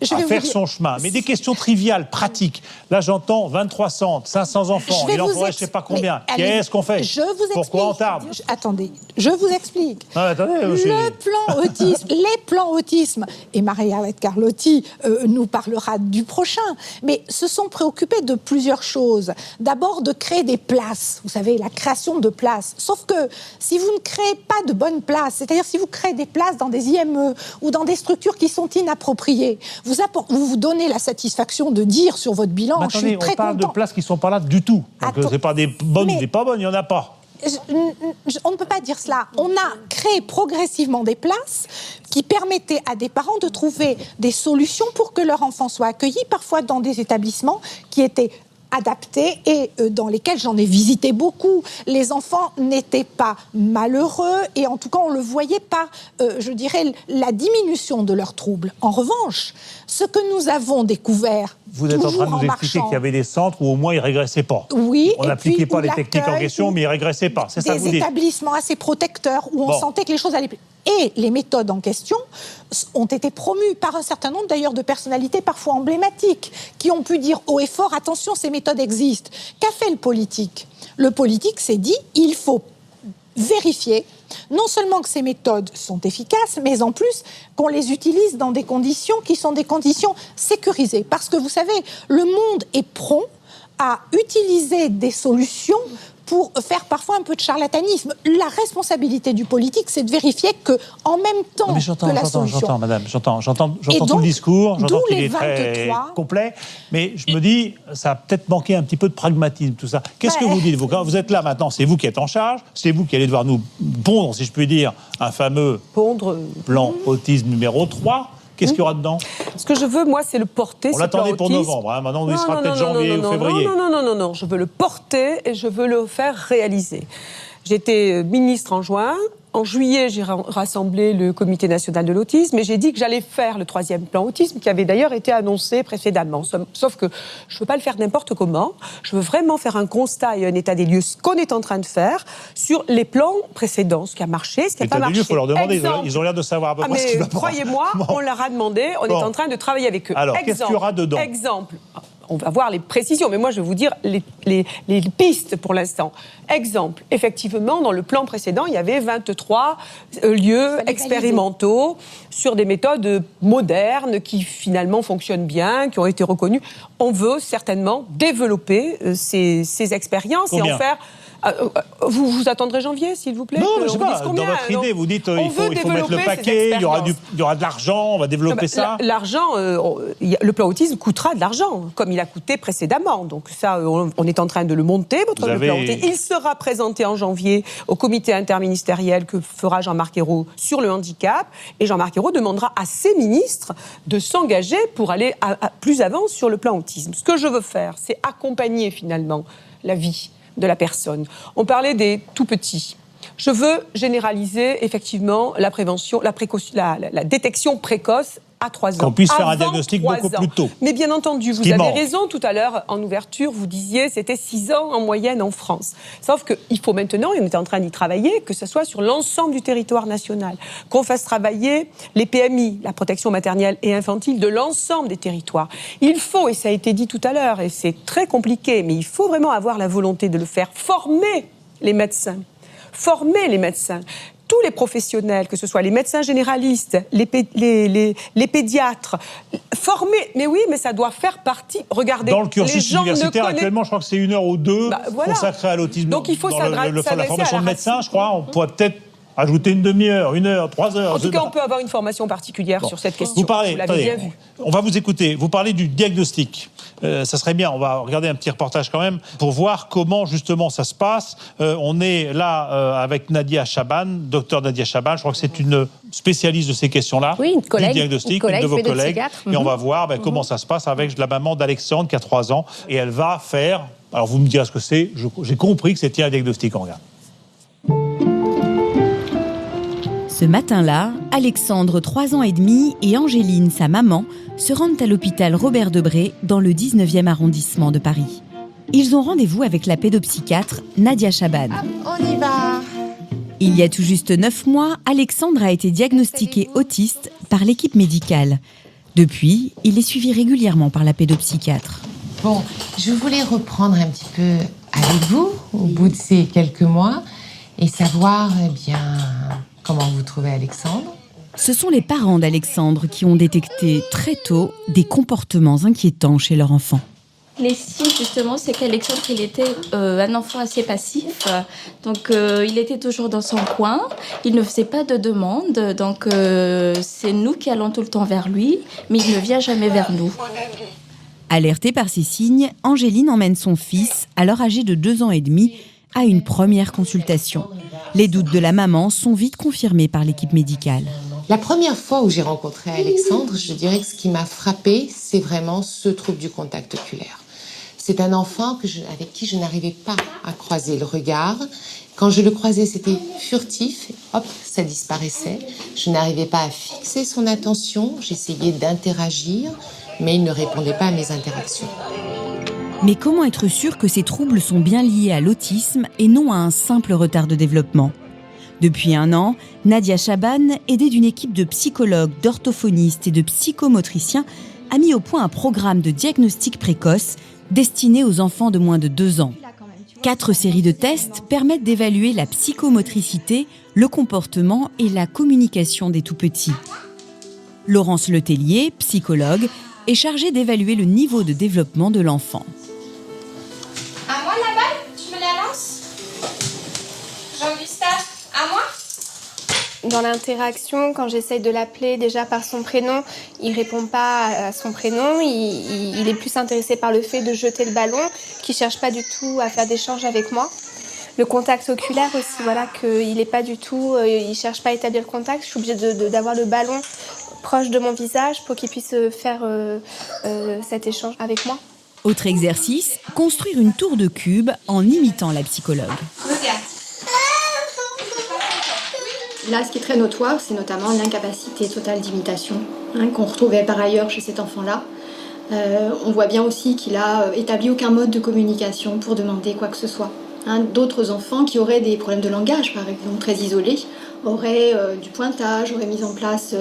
K: je
A: à
K: vais vous
A: faire
K: dire-
A: son chemin. Mais des questions triviales, pratiques. Là, j'entends 23 centres, 500 enfants.
K: Je vais
A: Il en
K: vous
A: faudrait je ne sais pas combien.
K: Mais allez,
A: Qu'est-ce qu'on fait?
K: Je vous explique.
A: Pourquoi on tarde?
K: Attendez, je vous explique.
A: Non, attendez,
K: Le plan autisme, les plans autisme, et Marie-Arlette Carlotti nous parlera du prochain, mais se sont préoccupés de plusieurs choses. D'abord, de créer des places, vous savez, la création de places. Sauf que si vous ne créez pas de bonnes places, c'est-à-dire si vous créez des places dans des IME ou dans des structures qui sont inappropriées, vous vous donnez la satisfaction de dire sur votre bilan,
A: Mais
K: je
A: attendez,
K: suis très
A: on parle
K: content.
A: de places qui ne sont pas là du tout. Donc,
K: Attends,
A: c'est pas des bonnes
K: mais-
A: ou des pas bonnes, il n'y en a pas.
K: On ne peut pas dire cela. On a créé progressivement des places qui permettaient à des parents de trouver des solutions pour que leur enfant soit accueilli, parfois dans des établissements qui étaient adaptés et dans lesquels j'en ai visité beaucoup. Les enfants n'étaient pas malheureux et en tout cas on le voyait par, je dirais, la diminution de leurs troubles. En revanche, ce que nous avons découvert,
A: Vous êtes en
K: toujours
A: train de nous expliquer
K: marchant,
A: qu'il y avait des centres où au moins ils ne régressaient pas.
K: Oui,
A: On
K: et
A: n'appliquait
K: puis
A: pas
K: où
A: les techniques en
K: l'accueil,
A: question,
K: où
A: mais ils ne régressaient pas. C'est ça que vous
K: des
A: dites.
K: établissements assez protecteurs où on
A: Bon.
K: sentait que les choses allaient plus. Et les méthodes en question ont été promues par un certain nombre d'ailleurs de personnalités parfois emblématiques qui ont pu dire haut et fort, attention, ces méthodes existent. Qu'a fait le politique? Le politique s'est dit, il faut vérifier non seulement que ces méthodes sont efficaces, mais en plus qu'on les utilise dans des conditions qui sont des conditions sécurisées. Parce que vous savez, le monde est prompt à utiliser des solutions pour faire parfois un peu de charlatanisme. La responsabilité du politique, c'est de vérifier que, en même temps que la solution...
A: J'entends, madame, j'entends
K: Et
A: tout
K: donc,
A: le discours, j'entends
K: d'où
A: qu'il
K: les
A: est très
K: 23.
A: complet, mais je me dis, ça a peut-être manqué un petit peu de pragmatisme, tout ça. Qu'est-ce que vous dites, vous, quand vous êtes là maintenant, c'est vous qui êtes en charge, c'est vous qui allez devoir nous pondre, si je puis dire, un fameux plan autisme numéro 3. Qu'est-ce qu'il y aura dedans?
L: Ce que je veux, moi, c'est le porter.
A: On l'attendait pour novembre, hein. Maintenant, il sera peut-être janvier ou février.
L: Non, je veux le porter et je veux le faire réaliser. J'étais ministre en juin. En juillet, j'ai rassemblé le Comité national de l'autisme et j'ai dit que j'allais faire le 3e plan autisme qui avait d'ailleurs été annoncé précédemment. Sauf que je ne veux pas le faire n'importe comment. Je veux vraiment faire un constat et un état des lieux, ce qu'on est en train de faire sur les plans précédents, ce qui a marché, ce qui n'a pas marché.
A: Il faut leur demander, ils ont l'air de savoir à peu près ce qui va pas.
L: Croyez-moi, on leur a demandé, on est en train de travailler avec eux.
A: Alors, qu'est-ce qu'il y aura dedans?
L: Exemple. On va voir les précisions, mais moi je vais vous dire les pistes pour l'instant. Exemple, effectivement, dans le plan précédent, il y avait 23 lieux expérimentaux sur des méthodes modernes qui finalement fonctionnent bien, qui ont été reconnues. On veut certainement développer ces expériences et en faire... Vous attendrez janvier, s'il vous plaît?
A: Non, mais je sais pas, dans votre idée, vous dites il faut mettre le paquet, il y aura de l'argent, on va développer ça.
L: L'argent, le plan autisme coûtera de l'argent, comme il a coûté précédemment. Donc ça, on est en train de le monter, le plan autisme. Il sera présenté en janvier au comité interministériel que fera Jean-Marc Ayrault sur le handicap. Et Jean-Marc Ayrault demandera à ses ministres de s'engager pour aller plus avant sur le plan autisme. Ce que je veux faire, c'est accompagner finalement la vie de la personne. On parlait des tout-petits. Je veux généraliser effectivement la prévention, la détection précoce à 3 ans.
A: Qu'on puisse faire un diagnostic beaucoup plus tôt.
L: Mais bien entendu, vous avez raison, tout à l'heure, en ouverture, vous disiez c'était 6 ans en moyenne en France. Sauf qu'il faut maintenant, et on est en train d'y travailler, que ce soit sur l'ensemble du territoire national, qu'on fasse travailler les PMI, la protection maternelle et infantile, de l'ensemble des territoires. Il faut, et ça a été dit tout à l'heure, et c'est très compliqué, mais il faut vraiment avoir la volonté de le faire, former les médecins. Former les médecins. Tous les professionnels, que ce soit les médecins généralistes, les pédiatres, formés. Mais oui, mais ça doit faire partie. Regardez,
A: dans le cursus universitaire, actuellement, je crois que c'est 1 heure ou 2 consacrée à l'autisme.
L: Donc il faut
A: la formation de médecin, je crois, on pourrait peut-être ajouter une demi-heure, 1 heure, 3 heures.
L: En tout cas, on peut avoir une formation particulière sur cette question.
A: Vous l'avez bien vu. On va vous écouter. Vous parlez du diagnostic. Ça serait bien, on va regarder un petit reportage quand même pour voir comment justement ça se passe. On est là avec Nadia Chaban, docteur Nadia Chaban. Je crois que c'est une spécialiste de ces questions-là.
C: Oui, une collègue.
A: Du diagnostic, une de vos collègues. Et on va voir comment ça se passe avec la maman d'Alexandre qui a 3 ans. Et elle va faire... Alors vous me direz ce que c'est. J'ai compris que c'était un diagnostic. On regarde.
F: Ce matin-là, Alexandre, 3 ans et demi, et Angéline, sa maman, se rendent à l'hôpital Robert Debré, dans le 19e arrondissement de Paris. Ils ont rendez-vous avec la pédopsychiatre Nadia Chaban.
M: On y va.
F: Il y a tout juste 9 mois, Alexandre a été diagnostiqué autiste par l'équipe médicale. Depuis, il est suivi régulièrement par la pédopsychiatre.
M: Bon, je voulais reprendre un petit peu avec vous, au bout de ces quelques mois, et savoir, comment vous trouvez Alexandre.
F: Ce sont les parents d'Alexandre qui ont détecté très tôt des comportements inquiétants chez leur enfant.
N: Les signes, justement, c'est qu'Alexandre, il était un enfant assez passif. Donc, il était toujours dans son coin. Il ne faisait pas de demandes. Donc, c'est nous qui allons tout le temps vers lui, mais il ne vient jamais vers nous.
F: Alertée par ces signes, Angéline emmène son fils, alors âgé de 2 ans et demi, à une première consultation. Les doutes de la maman sont vite confirmés par l'équipe médicale.
M: La première fois où j'ai rencontré Alexandre, je dirais que ce qui m'a frappée, c'est vraiment ce trouble du contact oculaire. C'est un enfant avec qui je n'arrivais pas à croiser le regard. Quand je le croisais, c'était furtif, hop, ça disparaissait. Je n'arrivais pas à fixer son attention, j'essayais d'interagir, mais il ne répondait pas à mes interactions.
F: Mais comment être sûr que ces troubles sont bien liés à l'autisme et non à un simple retard de développement ? Depuis 1 an, Nadia Chaban, aidée d'une équipe de psychologues, d'orthophonistes et de psychomotriciens, a mis au point un programme de diagnostic précoce destiné aux enfants de moins de 2 ans. 4 séries de tests permettent d'évaluer la psychomotricité, le comportement et la communication des tout-petits. Laurence Letellier, psychologue, est chargée d'évaluer le niveau de développement de l'enfant.
O: À moi la balle, tu me la lances ? Jean-Gustave, à moi? Dans l'interaction, quand j'essaye de l'appeler déjà par son prénom, il répond pas à son prénom. Il est plus intéressé par le fait de jeter le ballon, qu'il cherche pas du tout à faire d'échanges avec moi. Le contact oculaire aussi, voilà, qu'il n'est pas du tout, il cherche pas à établir le contact. Je suis obligée d'avoir le ballon proche de mon visage pour qu'il puisse faire cet échange avec moi.
F: Autre exercice, construire une tour de cube en imitant la psychologue.
O: Regarde.
P: Là, ce qui est très notoire, c'est notamment l'incapacité totale d'imitation qu'on retrouvait par ailleurs chez cet enfant-là. On voit bien aussi qu'il a établi aucun mode de communication pour demander quoi que ce soit. D'autres enfants qui auraient des problèmes de langage, par exemple, très isolés, auraient du pointage, auraient mis en place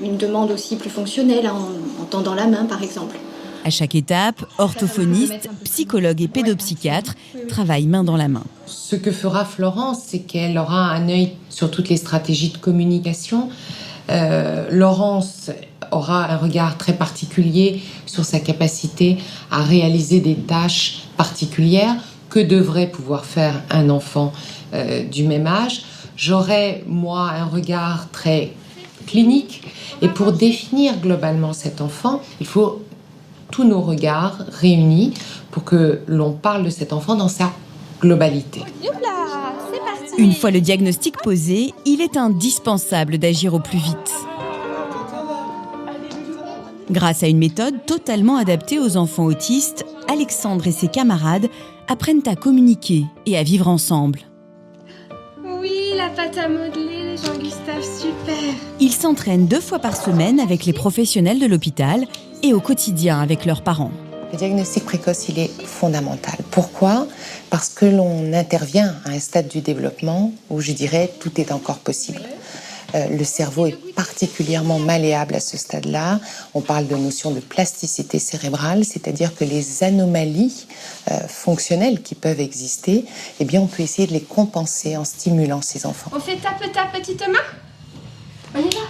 P: une demande aussi plus fonctionnelle, en tendant la main, par exemple.
F: À chaque étape, orthophonistes, psychologues et pédopsychiatres travaillent main dans la main.
M: Ce que fera Florence, c'est qu'elle aura un œil sur toutes les stratégies de communication. Laurence aura un regard très particulier sur sa capacité à réaliser des tâches particulières que devrait pouvoir faire un enfant du même âge. J'aurai, moi, un regard très clinique. Et pour définir globalement cet enfant, il faut tous nos regards réunis pour que l'on parle de cet enfant dans sa globalité.
F: Une fois le diagnostic posé, il est indispensable d'agir au plus vite. Grâce à une méthode totalement adaptée aux enfants autistes, Alexandre et ses camarades apprennent à communiquer et à vivre ensemble.
O: Oui, la pâte à modeler, Jean-Gustave, super.
F: Ils s'entraînent 2 fois par semaine avec les professionnels de l'hôpital et au quotidien avec leurs parents.
M: Le diagnostic précoce, il est fondamental. Pourquoi ? Parce que l'on intervient à un stade du développement où, je dirais, tout est encore possible. Le cerveau est particulièrement malléable à ce stade-là. On parle de notion de plasticité cérébrale, c'est-à-dire que les anomalies fonctionnelles qui peuvent exister, eh bien, on peut essayer de les compenser en stimulant ces enfants.
O: On fait tape ta petite main? On y va.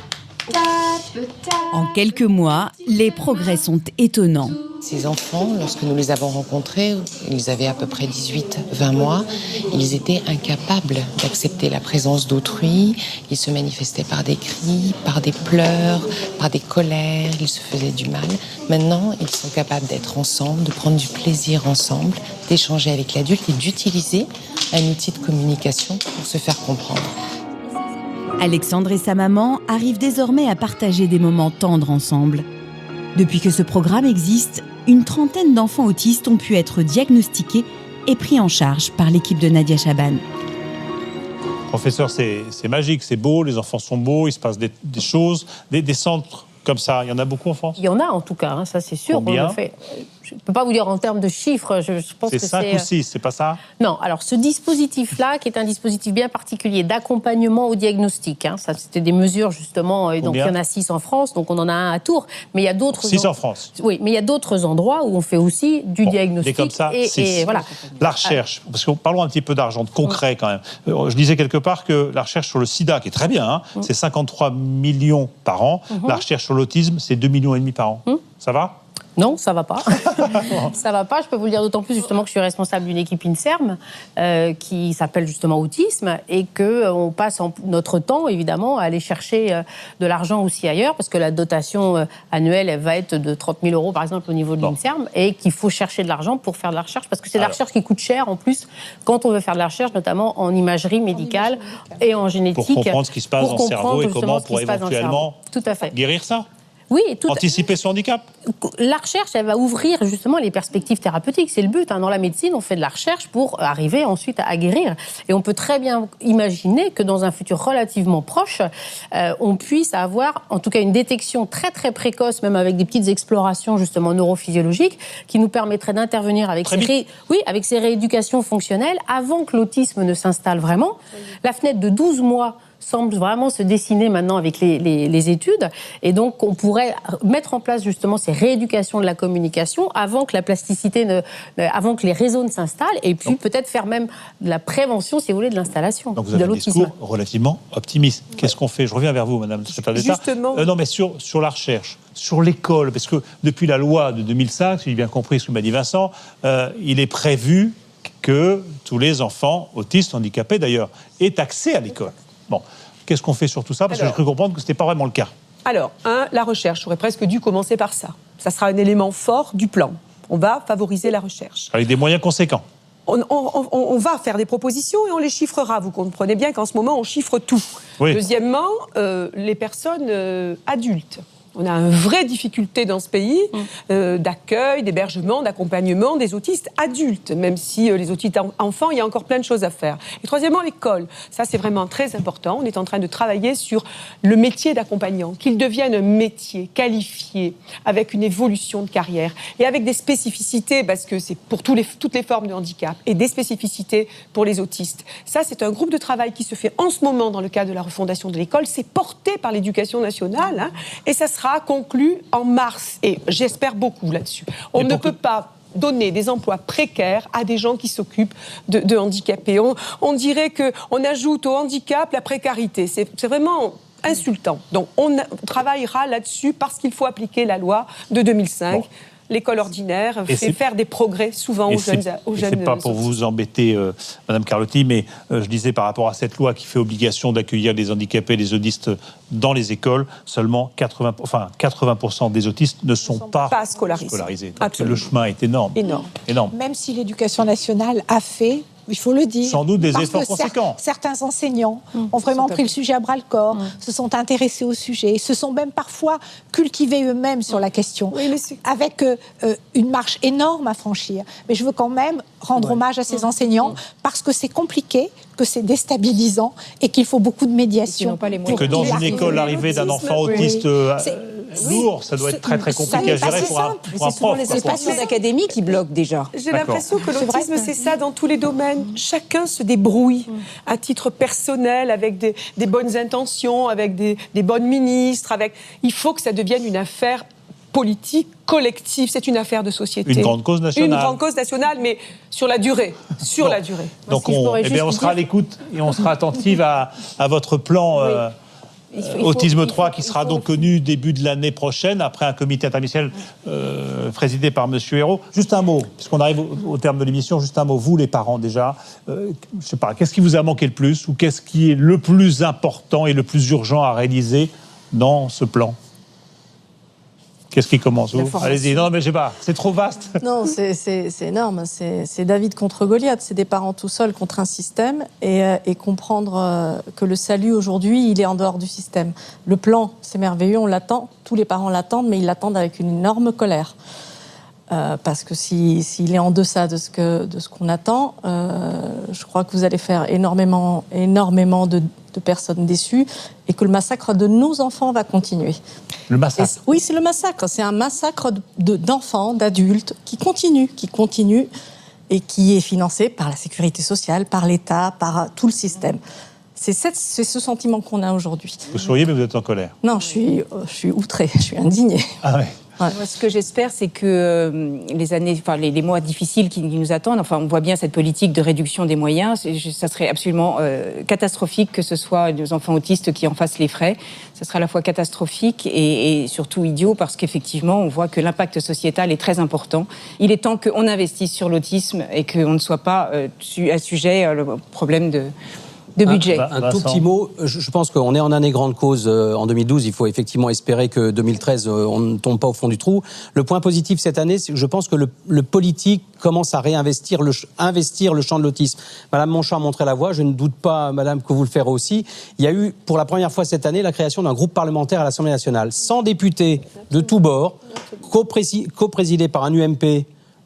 O: Tape, tape.
F: En quelques mois, les progrès sont étonnants.
M: Ces enfants, lorsque nous les avons rencontrés, ils avaient à peu près 18-20 mois, ils étaient incapables d'accepter la présence d'autrui, ils se manifestaient par des cris, par des pleurs, par des colères, ils se faisaient du mal. Maintenant, ils sont capables d'être ensemble, de prendre du plaisir ensemble, d'échanger avec l'adulte et d'utiliser un outil de communication pour se faire comprendre.
F: Alexandre et sa maman arrivent désormais à partager des moments tendres ensemble. Depuis que ce programme existe, une trentaine d'enfants autistes ont pu être diagnostiqués et pris en charge par l'équipe de Nadia Chaban.
A: Professeur, c'est magique, c'est beau, les enfants sont beaux, il se passe des choses, des centres comme ça. Il y en a beaucoup en France?
C: Il y en a en tout cas, ça c'est sûr.
A: Combien?
C: Je ne peux pas vous dire en termes de chiffres, je pense que c'est...
A: 5 ou 6, c'est pas ça?
C: Non, alors ce dispositif-là, qui est un dispositif bien particulier d'accompagnement au diagnostic, ça c'était des mesures justement, et donc il y en a 6 en France, donc on en a un à Tours, mais il y a d'autres...
A: 6 en France?
C: Oui, mais il y a d'autres endroits où on fait aussi du diagnostic.
A: Comme ça,
C: et voilà.
A: La recherche, parce que parlons un petit peu d'argent, de concret quand même. Je disais quelque part que la recherche sur le sida, qui est très bien, c'est 53 millions par an, la recherche sur l'autisme, c'est 2,5 millions par an. Ça va?
C: Non, ça va pas. Ça va pas. Je peux vous le dire d'autant plus justement que je suis responsable d'une équipe INSERM qui s'appelle justement Autisme et que on passe notre temps évidemment à aller chercher de l'argent aussi ailleurs parce que la dotation annuelle elle va être de 30 000 € par exemple au niveau de l'INSERM et qu'il faut chercher de l'argent pour faire de la recherche parce que c'est de la recherche qui coûte cher en plus quand on veut faire de la recherche notamment en imagerie médicale et en génétique.
A: Pour comprendre ce qui se passe dans le cerveau et comment on pourrait éventuellement guérir ça.
C: Oui,
A: anticiper son handicap.
C: La recherche, elle va ouvrir justement les perspectives thérapeutiques. C'est le but. Dans la médecine, on fait de la recherche pour arriver ensuite à guérir. Et on peut très bien imaginer que dans un futur relativement proche, on puisse avoir, en tout cas, une détection très très précoce, même avec des petites explorations justement neurophysiologiques, qui nous permettraient d'intervenir avec avec ces rééducations fonctionnelles avant que l'autisme ne s'installe vraiment. La fenêtre de 12 mois semble vraiment se dessiner maintenant avec les études. Et donc, on pourrait mettre en place justement ces rééducations de la communication avant que la plasticité, avant que les réseaux ne s'installent, et puis peut-être faire même de la prévention, si vous voulez, de l'installation de l'autisme.
A: Donc vous avez un discours relativement optimiste. Qu'est-ce qu'on fait? Je reviens vers vous, Madame la Secrétaire d'État.
L: Justement.
A: Non, mais sur la recherche, sur l'école, parce que depuis la loi de 2005, si j'ai bien compris ce que m'a dit Vincent, il est prévu que tous les enfants autistes, handicapés d'ailleurs, aient accès à l'école. Bon, qu'est-ce qu'on fait sur tout ça? Parce que j'ai cru comprendre que ce n'était pas vraiment le cas.
L: Alors, la recherche, j'aurais presque dû commencer par ça. Ça sera un élément fort du plan. On va favoriser la recherche.
A: Avec des moyens conséquents.
L: On va faire des propositions et on les chiffrera. Vous comprenez bien qu'en ce moment, on chiffre tout.
A: Oui.
L: Deuxièmement, les personnes adultes. On a une vraie difficulté dans ce pays d'accueil, d'hébergement, d'accompagnement des autistes adultes, même si les autistes enfants, il y a encore plein de choses à faire. Et troisièmement, l'école. Ça, c'est vraiment très important. On est en train de travailler sur le métier d'accompagnant, qu'il devienne un métier qualifié, avec une évolution de carrière et avec des spécificités, parce que c'est pour toutes les formes de handicap, et des spécificités pour les autistes. Ça, c'est un groupe de travail qui se fait en ce moment dans le cadre de la refondation de l'école. C'est porté par l'Éducation nationale, et ça sera conclu en mars, et j'espère beaucoup là-dessus. On ne peut pas donner des emplois précaires à des gens qui s'occupent de handicapés. On dirait qu'on ajoute au handicap la précarité. C'est vraiment insultant. Donc on travaillera là-dessus parce qu'il faut appliquer la loi de 2005. Bon. L'école ordinaire fait faire des progrès souvent aux jeunes.
A: C'est pas pour vous embêter, Madame Carlotti, mais je disais par rapport à cette loi qui fait obligation d'accueillir les handicapés et les autistes dans les écoles, seulement 80% des autistes ne sont pas scolarisés. Donc le chemin est énorme. Énorme.
K: Même si l'Éducation nationale a fait, il faut le dire.
A: Sans doute des efforts conséquents.
K: Certains enseignants ont vraiment pris le sujet à bras-le-corps, se sont intéressés au sujet, se sont même parfois cultivés eux-mêmes sur la question, avec une marche énorme à franchir. Mais je veux quand même rendre hommage à ces enseignants, parce que c'est compliqué, que c'est déstabilisant et qu'il faut beaucoup de médiation.
A: Et que dans une école, l'arrivée d'un enfant autiste lourd, ça doit être très très compliqué à gérer pour un prof.
E: C'est les passions d'académie qui bloquent déjà.
L: J'ai l'impression que l'autisme, c'est ça dans tous les domaines. Chacun se débrouille à titre personnel, avec des bonnes intentions, avec des bonnes ministres. Il faut que ça devienne une affaire politique, collective, c'est une affaire de société.
A: Une grande cause nationale.
L: Une grande cause nationale, mais sur la durée. La durée.
A: Donc on sera à l'écoute et on sera attentive à votre plan Autisme 3 qui sera donc connu début de l'année prochaine, après un comité interministériel présidé par M. Hérault. Juste un mot, puisqu'on arrive au terme de l'émission, juste un mot. Vous, les parents, déjà, je sais pas, qu'est-ce qui vous a manqué le plus ou qu'est-ce qui est le plus important et le plus urgent à réaliser dans ce plan ? Qu'est-ce qui commence? Allez-y. Non, mais je sais pas. C'est trop vaste.
D: Non, c'est énorme. C'est David contre Goliath. C'est des parents tout seuls contre un système et comprendre que le salut aujourd'hui, il est en dehors du système. Le plan, c'est merveilleux, on l'attend. Tous les parents l'attendent, mais ils l'attendent avec une énorme colère. Parce que s'il est en deçà de ce qu'on attend, je crois que vous allez faire énormément de personnes déçues et que le massacre de nos enfants va continuer.
A: Le massacre?
D: Oui, c'est le massacre. C'est un massacre d'enfants, d'adultes qui continue et qui est financé par la sécurité sociale, par l'État, par tout le système. C'est ce sentiment qu'on a aujourd'hui.
A: Vous souriez, mais vous êtes en colère.
D: Non, je suis outrée, je suis indignée.
A: Ah ouais.
E: Ouais. Moi, ce que j'espère, c'est que les mois difficiles qui nous attendent, on voit bien cette politique de réduction des moyens, ça serait absolument catastrophique que ce soit nos enfants autistes qui en fassent les frais. Ça serait à la fois catastrophique et surtout idiot, parce qu'effectivement, on voit que l'impact sociétal est très important. Il est temps qu'on investisse sur l'autisme et qu'on ne soit pas assujet au problème de budget.
J: Un tout petit mot, je pense qu'on est en année grande cause en 2012, il faut effectivement espérer que 2013, on ne tombe pas au fond du trou. Le point positif cette année, c'est que je pense que le politique commence à réinvestir investir le champ de l'autisme. Madame Monchamp a montré la voie, je ne doute pas, Madame, que vous le ferez aussi. Il y a eu, pour la première fois cette année, la création d'un groupe parlementaire à l'Assemblée nationale, 100 députés de tous bords, coprésidé par un UMP,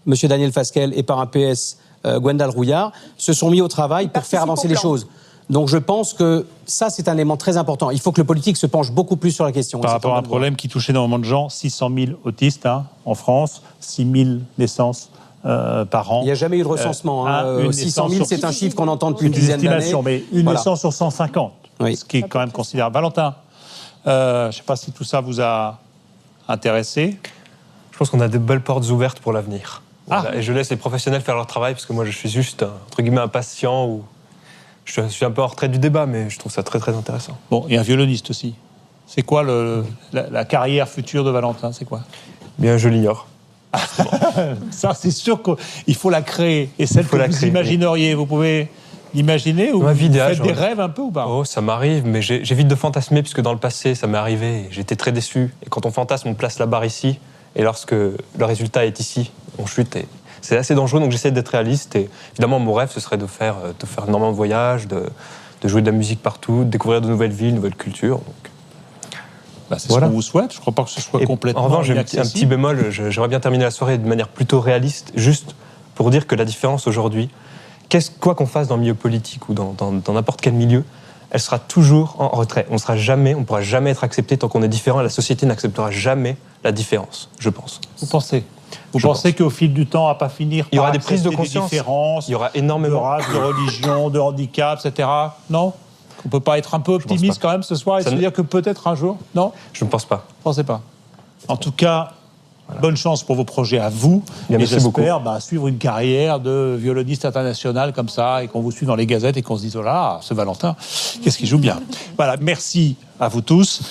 J: M. Daniel Fasquelle, et par un PS, Gwendal Rouillard, se sont mis au travail pour faire avancer les choses. Donc je pense que ça, c'est un élément très important. Il faut que le politique se penche beaucoup plus sur la question.
A: Par rapport à un problème qui touche énormément de gens, 600 000 autistes en France, 6 000 naissances par an.
J: Il n'y a jamais eu de recensement. 600 000, c'est un chiffre qu'on entend depuis une dizaine d'années.
A: Mais une naissance sur 150, ce qui est quand même considérable. Valentin, je ne sais pas si tout ça vous a intéressé.
B: Je pense qu'on a de belles portes ouvertes pour l'avenir. Voilà. Et je laisse les professionnels faire leur travail, parce que moi, je suis juste, entre guillemets, un patient ou... Je suis un peu en retrait du débat, mais je trouve ça très très intéressant.
A: Bon, et un violoniste aussi. C'est quoi la carrière future de Valentin? C'est quoi?
B: Bien, je l'ignore.
A: Ça, c'est sûr qu'il faut la créer. Et celle que vous imagineriez, vous pouvez l'imaginer ou vous faites des rêves un peu ou pas?
B: Oh, ça m'arrive, mais j'évite de fantasmer, puisque dans le passé, ça m'est arrivé, et j'étais très déçu. Et quand on fantasme, on place la barre ici, et lorsque le résultat est ici, on chute. Et c'est assez dangereux, donc j'essaie d'être réaliste. Et évidemment, mon rêve, ce serait de faire énormément de voyages, de jouer de la musique partout, de découvrir de nouvelles villes, de nouvelles cultures. Donc...
A: c'est ce qu'on vous souhaite. Je ne crois pas que ce soit complètement
B: En revanche, j'ai un petit bémol. J'aimerais bien terminer la soirée de manière plutôt réaliste, juste pour dire que la différence aujourd'hui, quoi qu'on fasse dans le milieu politique ou dans n'importe quel milieu, elle sera toujours en retrait. On ne pourra jamais être accepté tant qu'on est différent. La société n'acceptera jamais la différence, je pense.
A: Vous pensez qu'au fil du temps, à pas finir,
B: il y aura des prises de conscience,
A: il
B: y aura énormément
A: de race, de religion, de handicap, etc. Non? On peut pas être un peu optimiste quand même ce soir et se dire que peut-être un jour? Non?
B: Je ne pense pas.
A: Vous pensez pas? En tout cas, bonne chance pour vos projets à vous. Et j'espère suivre une carrière de violoniste international comme ça et qu'on vous suit dans les gazettes et qu'on se dise, oh là, ce Valentin, qu'est-ce qu'il joue bien. Voilà, merci à vous tous.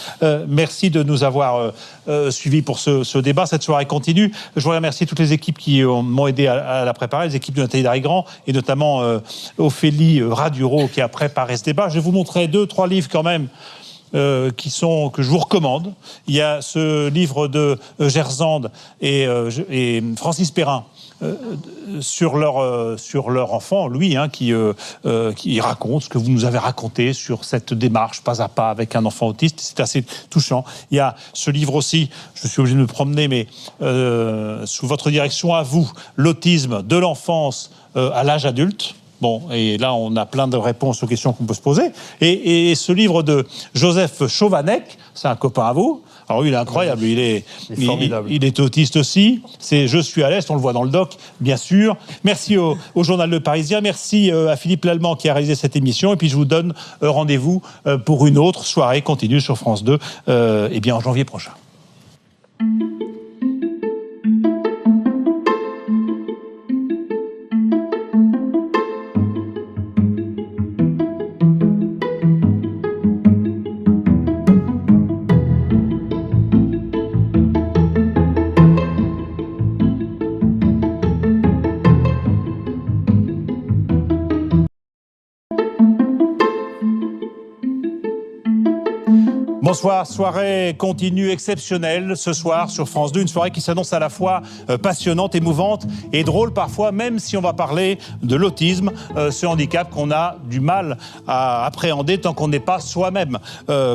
A: Merci de nous avoir suivis pour ce débat. Cette soirée continue. Je voudrais remercier toutes les équipes qui m'ont aidé à la préparer, les équipes de Nathalie Darigrand et notamment Ophélie Raduro qui a préparé ce débat. Je vais vous montrer 2-3 livres quand même que je vous recommande. Il y a ce livre de Gerzande et Francis Perrin sur leur enfant, Louis, qui raconte ce que vous nous avez raconté sur cette démarche pas à pas avec un enfant autiste. C'est assez touchant. Il y a ce livre aussi, je suis obligé de me promener, mais sous votre direction à vous, l'autisme de l'enfance à l'âge adulte. Bon, et là, on a plein de réponses aux questions qu'on peut se poser. Et ce livre de Joseph Chauvanec, c'est un copain à vous. Alors lui, il est incroyable, il est formidable. Il est autiste aussi. C'est Je suis à l'Est, on le voit dans le doc, bien sûr. Merci au Journal Le Parisien, merci à Philippe Lallemand qui a réalisé cette émission. Et puis je vous donne rendez-vous pour une autre soirée continue sur France 2, en janvier prochain. Bonsoir, soirée continue exceptionnelle ce soir sur France 2, une soirée qui s'annonce à la fois passionnante, émouvante et drôle parfois, même si on va parler de l'autisme, ce handicap qu'on a du mal à appréhender tant qu'on n'est pas soi-même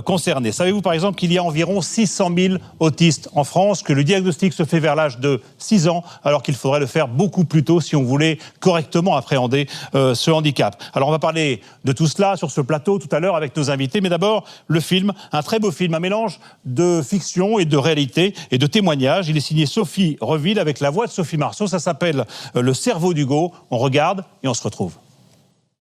A: concerné. Savez-vous par exemple qu'il y a environ 600 000 autistes en France, que le diagnostic se fait vers l'âge de 6 ans, alors qu'il faudrait le faire beaucoup plus tôt si on voulait correctement appréhender ce handicap. Alors on va parler de tout cela sur ce plateau tout à l'heure avec nos invités, mais d'abord le film, un très beau film, un mélange de fiction et de réalité et de témoignages. Il est signé Sophie Reville avec la voix de Sophie Marceau. Ça s'appelle Le cerveau d'Hugo. On regarde et on se retrouve.